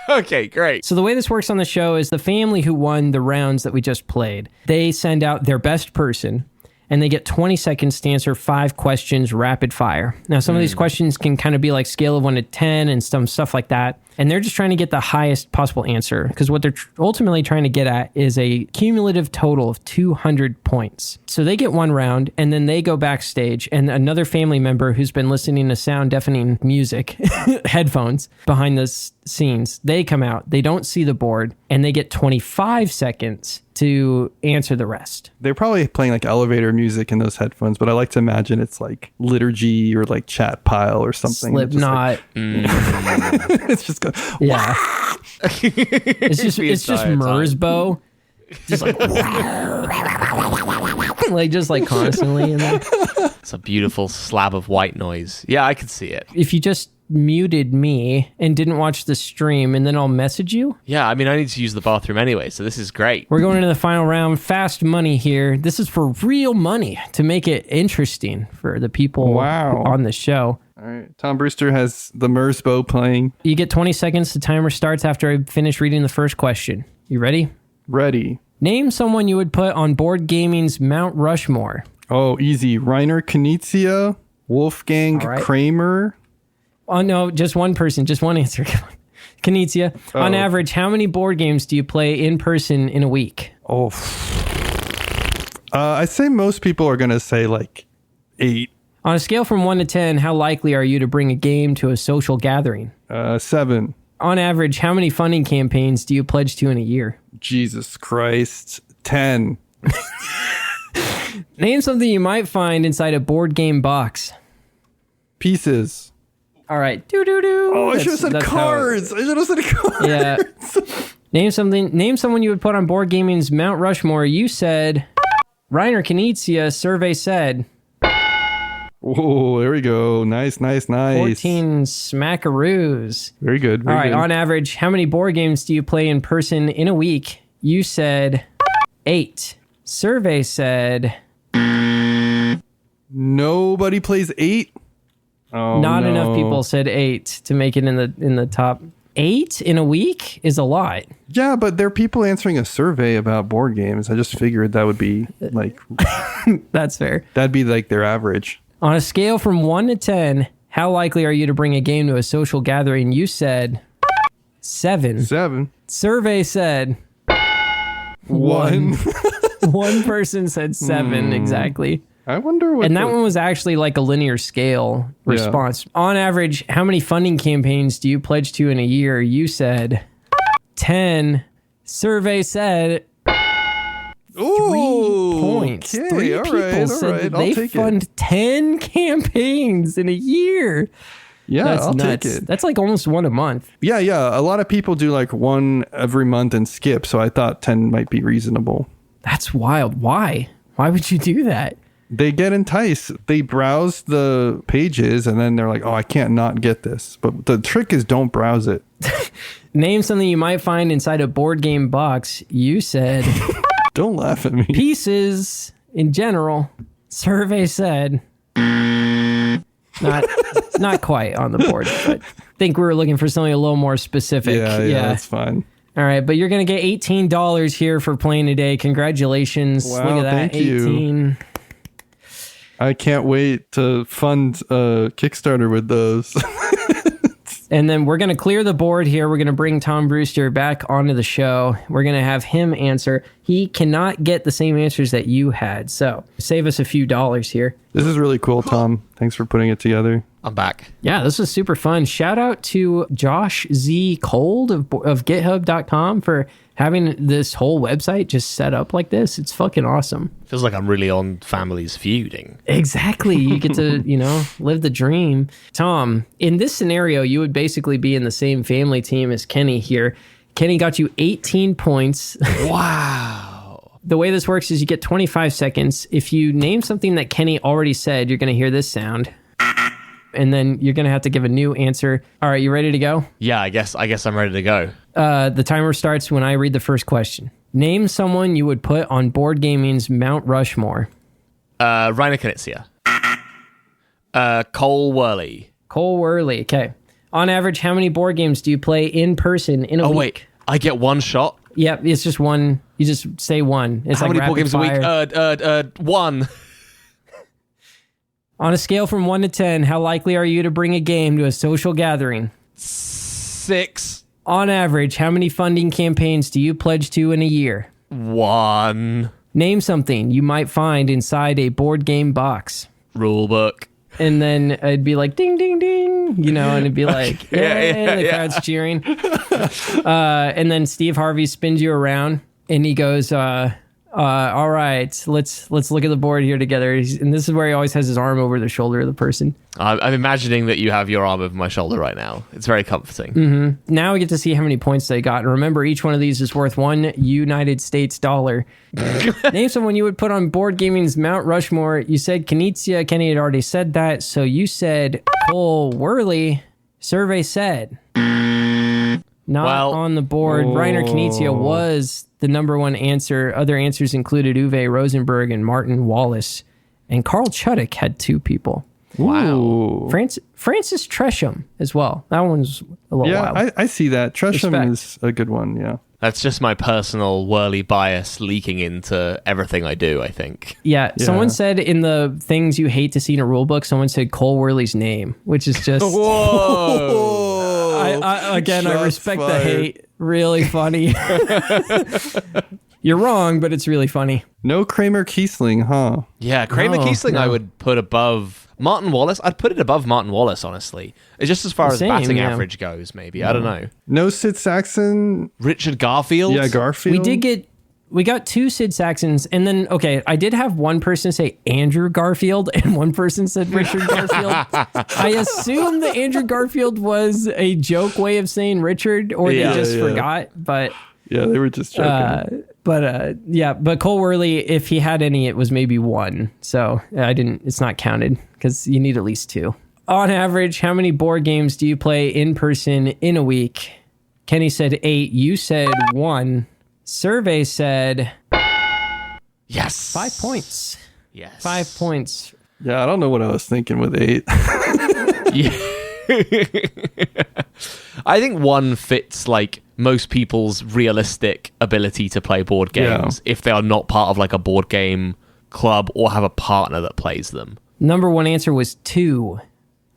Okay, great. So the way this works on the show is the family who won the rounds that we just played, they send out their best person, and they get 20 seconds to answer 5 questions rapid fire. Now, some of these questions can kind of be like scale of 1 to 10 and some stuff like that. And they're just trying to get the highest possible answer because what they're ultimately trying to get at is a cumulative total of 200 points. So they get one round and then they go backstage and another family member who's been listening to sound deafening music, headphones behind the scenes, they come out, they don't see the board, and they get 25 seconds to answer the rest. They're probably playing like elevator music in those headphones, but I like to imagine it's like liturgy or like chat pile or something. Slipknot. It's just going, Yeah. it's just Merzbow. Just like constantly in there. It's a beautiful slab of white noise. Yeah, I could see it. If you just muted me and didn't watch the stream and then I'll message you. Yeah, I mean, I need to use the bathroom anyway, so this is great. We're going into the final round. Fast money here. This is for real money to make it interesting for the people on the show. all right. Tom Brewster has the Merzbow playing. You get 20 seconds. The timer starts after I finish reading the first question. You ready? Ready. Name someone you would put on board gaming's Mount Rushmore. Oh, easy. Reiner Knizia, Wolfgang Kramer. Oh, no, just one person. Just one answer. Knizia. Oh. On average, how many board games do you play in person in a week? Oh, I'd say most people are going to say like 8. On a scale from 1 to 10, how likely are you to bring a game to a social gathering? 7. On average, how many funding campaigns do you pledge to in a year? Jesus Christ. 10. Name something you might find inside a board game box. Pieces. All right. Doo-doo-doo. Oh, I should have said cards. I should have said cards. Yeah. Name someone you would put on board gaming's Mount Rushmore. You said Reiner Knizia. Survey said. Oh, there we go. Nice. 14 smackaroos. Very good. All right. On average, how many board games do you play in person in a week? You said 8. Survey said nobody plays 8. Oh, not no. enough people said 8 to make it in the top. 8 in a week is a lot. Yeah, but there are people answering a survey about board games. I just figured that would be like That's fair. that'd be like their average. On a scale from 1 to 10, how likely are you to bring a game to a social gathering? You said 7. 7. Survey said 1. One person said 7 exactly. I wonder what. And that one was actually like a linear scale response. On average, how many funding campaigns do you pledge to in a year? You said 10. Survey said 3 points. Okay, 3 all people right, said that I'll they take fund 10 campaigns in a year. Yeah, That's I'll nuts. take it. That's like almost one a month. Yeah. A lot of people do like one every month and skip. So I thought 10 might be reasonable. That's wild. Why? Why would you do that? They get enticed. They browse the pages and then they're like, oh, I can't not get this. But the trick is don't browse it. Name something you might find inside a board game box. You said Don't laugh at me. pieces in general. Survey said not quite on the board, but I think we were looking for something a little more specific. Yeah, that's fine. All right, but you're going to get $18 here for playing today. Congratulations. Wow, Look at that. thank you. 18. I can't wait to fund a Kickstarter with those. And then we're going to clear the board here. We're going to bring Tom Brewster back onto the show. We're going to have him answer. He cannot get the same answers that you had. So save us a few dollars here. This is really cool, Tom. Thanks for putting it together. I'm back. Yeah, this was super fun. Shout out to Josh Z. Cold of GitHub.com for having this whole website just set up like this. It's fucking awesome. Feels like I'm really on Families Feuding. Exactly. You get to, live the dream. Tom, in this scenario, you would basically be in the same family team as Kenny here. Kenny got you 18 points. Wow. The way this works is you get 25 seconds. If you name something that Kenny already said, you're going to hear this sound. And then you're going to have to give a new answer. All right, you ready to go? Yeah, I guess I'm ready to go. The timer starts when I read the first question. Name someone you would put on board gaming's Mount Rushmore. Reiner Knizia. Cole Worley. Cole Worley. Okay. On average, how many board games do you play in person in a week? Oh, wait. I get one shot? Yep, it's just one. You just say one. It's How like many board games fire. a week? One. On a scale from 1 to 10, how likely are you to bring a game to a social gathering? 6. On average, how many funding campaigns do you pledge to in a year? 1. Name something you might find inside a board game box. Rulebook. And then it'd be like, ding, ding, ding, and it'd be like, the crowd's cheering. And then Steve Harvey spins you around and he goes, all right, let's look at the board here together. And this is where he always has his arm over the shoulder of the person. I'm imagining that you have your arm over my shoulder right now. It's very comforting. Mm-hmm. Now we get to see how many points they got. And remember, each one of these is worth $1 United States dollar. Name someone you would put on board gaming's Mount Rushmore. You said Knizia. Kenny had already said that. So you said Cole Worley. Survey said not on the board. Reiner Knizia was the number one answer. Other answers included Uwe Rosenberg and Martin Wallace. And Carl Chuddick had 2 people. Wow. Francis Tresham as well. That one's a little wild. Yeah, I see that. Tresham Respect. is a good one, yeah. That's just my personal Worley bias leaking into everything I do, I think. Yeah, someone said in the things you hate to see in a rule book, someone said Cole Worley's name, which is just... Whoa! I respect the hate. Really funny. You're wrong, but it's really funny. No Kramer Kiesling, huh? Yeah, Kramer Kiesling I would put above Martin Wallace. I'd put it above Martin Wallace, honestly. It's just as far as batting average goes, maybe. I don't know. No Sid Saxon. Richard Garfield? Yeah, Garfield. We got 2 Sid Saxons, and then, okay, I did have one person say Andrew Garfield, and one person said Richard Garfield. I assume that Andrew Garfield was a joke way of saying Richard, or they just forgot, but... Yeah, they were just joking. But Cole Worley, if he had any, it was maybe 1. So it's not counted, because you need at least 2. On average, how many board games do you play in person in a week? Kenny said 8. You said 1. Survey said... Yes. 5 points. Yes. 5 points. Yeah, I don't know what I was thinking with 8. Yeah. I think 1 fits like most people's realistic ability to play board games if they are not part of like a board game club or have a partner that plays them. Number 1 answer was 2.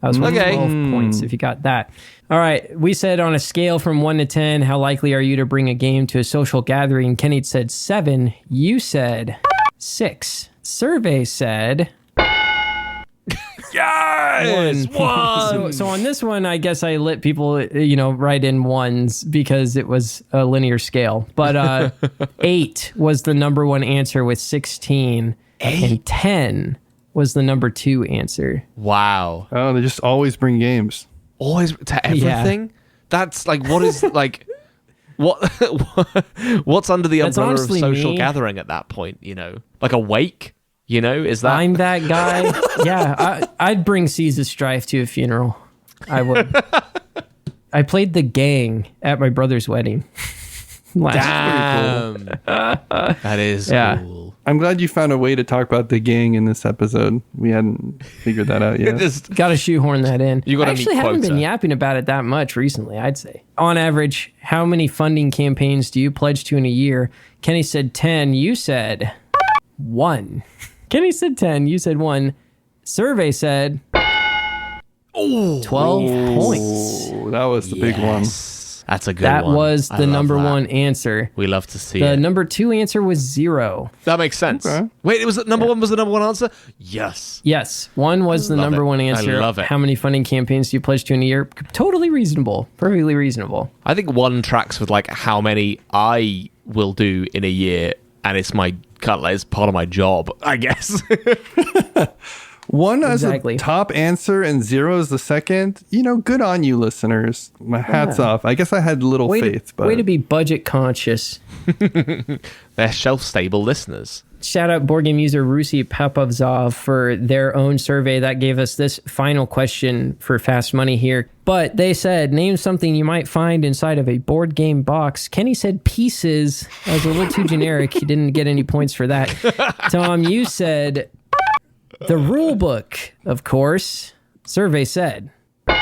That was 12 points if you got that. All right. We said on a scale from 1 to 10, how likely are you to bring a game to a social gathering? Kenny said 7. You said 6. Survey said Yes! One! So on this one, I guess I let people, write in ones because it was a linear scale. But 8 was the number one answer with 16. 8? And 10 was the number 2 answer. Wow. Oh, they just always bring games. Always to everything? Yeah. That's like, what is, like... What's under the umbrella of social gathering at that point, Like a wake, Is that... I'm that guy. Yeah, I'd bring Seas of Strife to a funeral. I would. I played the gang at my brother's wedding. Damn. Cool. That is cool. I'm glad you found a way to talk about the gang in this episode. We hadn't figured that out yet. Got to shoehorn that in. I actually haven't been yapping about it that much recently, I'd say. On average, how many funding campaigns do you pledge to in a year? Kenny said 10. You said 1. Kenny said 10. You said 1. Survey said 12 points. That was the big one. That's a good one. That was the number one answer. We love to see it. The number 2 answer was 0. That makes sense. Okay. Wait, it was number 1 was the number 1 answer? Yes. Yes. 1 was the number 1 answer. I love it. How many funding campaigns do you pledge to in a year? Totally reasonable. Perfectly reasonable. I think 1 tracks with like how many I will do in a year, and it's it's part of my job, I guess. 1 as a top answer and 0 as the second. Good on you, listeners. My hat's off. I guess I had little faith. Way to be budget conscious. They're shelf-stable listeners. Shout out board game user Rusi Papovzov for their own survey that gave us this final question for Fast Money here. But they said, name something you might find inside of a board game box. Kenny said pieces. That was a little too generic. He didn't get any points for that. Tom, you said... the rule book, of course. Survey said 8.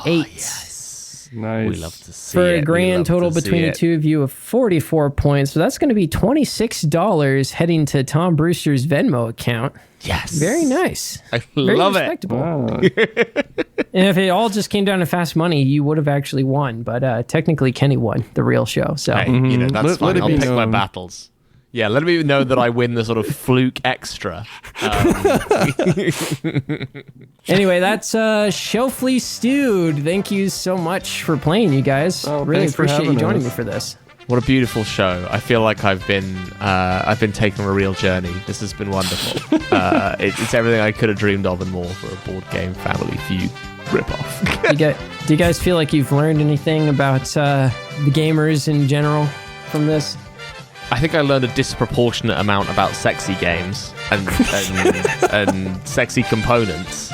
Nice. We love to see For it. a grand total between the two of you of 44 points. So that's going to be $26 heading to Tom Brewster's Venmo account. Yes. Very nice. I Very love respectable. it. And if it all just came down to Fast Money, you would have actually won. But technically, Kenny won the real show. So hey, that's fine. I'll pick my battles. Yeah, let me know that I win the sort of fluke extra. Anyway, that's Shelfily Steud. Thank you so much for playing, you guys. Really appreciate you joining me for this. What a beautiful show. I feel like I've been taking a real journey. This has been wonderful. It's everything I could have dreamed of and more for a board game Family Feud ripoff. Do you guys feel like you've learned anything about the gamers in general from this? I think I learned a disproportionate amount about sexy games and sexy components.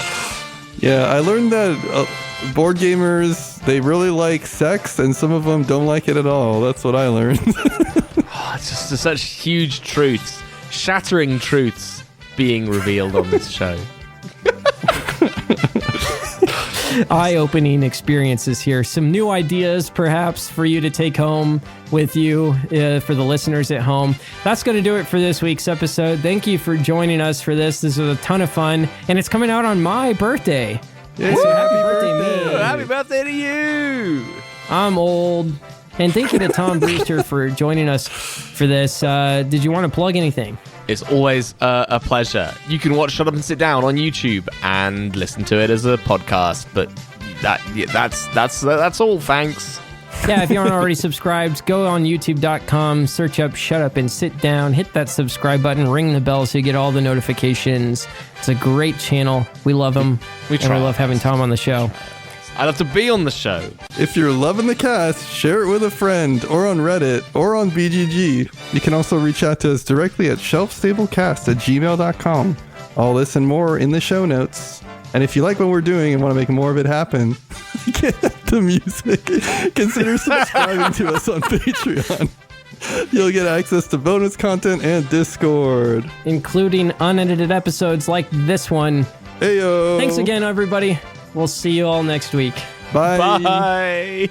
Yeah, I learned that board gamers, they really like sex, and some of them don't like it at all. That's what I learned. It's just such huge truths, shattering truths being revealed on this show. Eye-opening experiences here. Some new ideas, perhaps, for you to take home with you, for the listeners at home. That's going to do it for this week's episode. Thank you for joining us for this. This was a ton of fun, and it's coming out on my birthday. Yeah, so happy birthday, me. Happy birthday to you. I'm old. And thank you to Tom Brewster for joining us for this. Did you want to plug anything? It's always a pleasure. You can watch Shut Up and Sit Down on YouTube and listen to it as a podcast. But that's all. Thanks. Yeah, if you aren't already subscribed, go on youtube.com, search up Shut Up and Sit Down, hit that subscribe button, ring the bell so you get all the notifications. It's a great channel. We love them. We love having Tom on the show. I'd love to be on the show. If you're loving the cast, share it with a friend, or on Reddit, or on BGG. You can also reach out to us directly at shelfstablecast@gmail.com. All this and more in the show notes. And if you like what we're doing and want to make more of it happen, get the music. Consider subscribing to us on Patreon. You'll get access to bonus content and Discord, including unedited episodes like this one. Heyo! Thanks again, everybody. We'll see you all next week. Bye. Bye.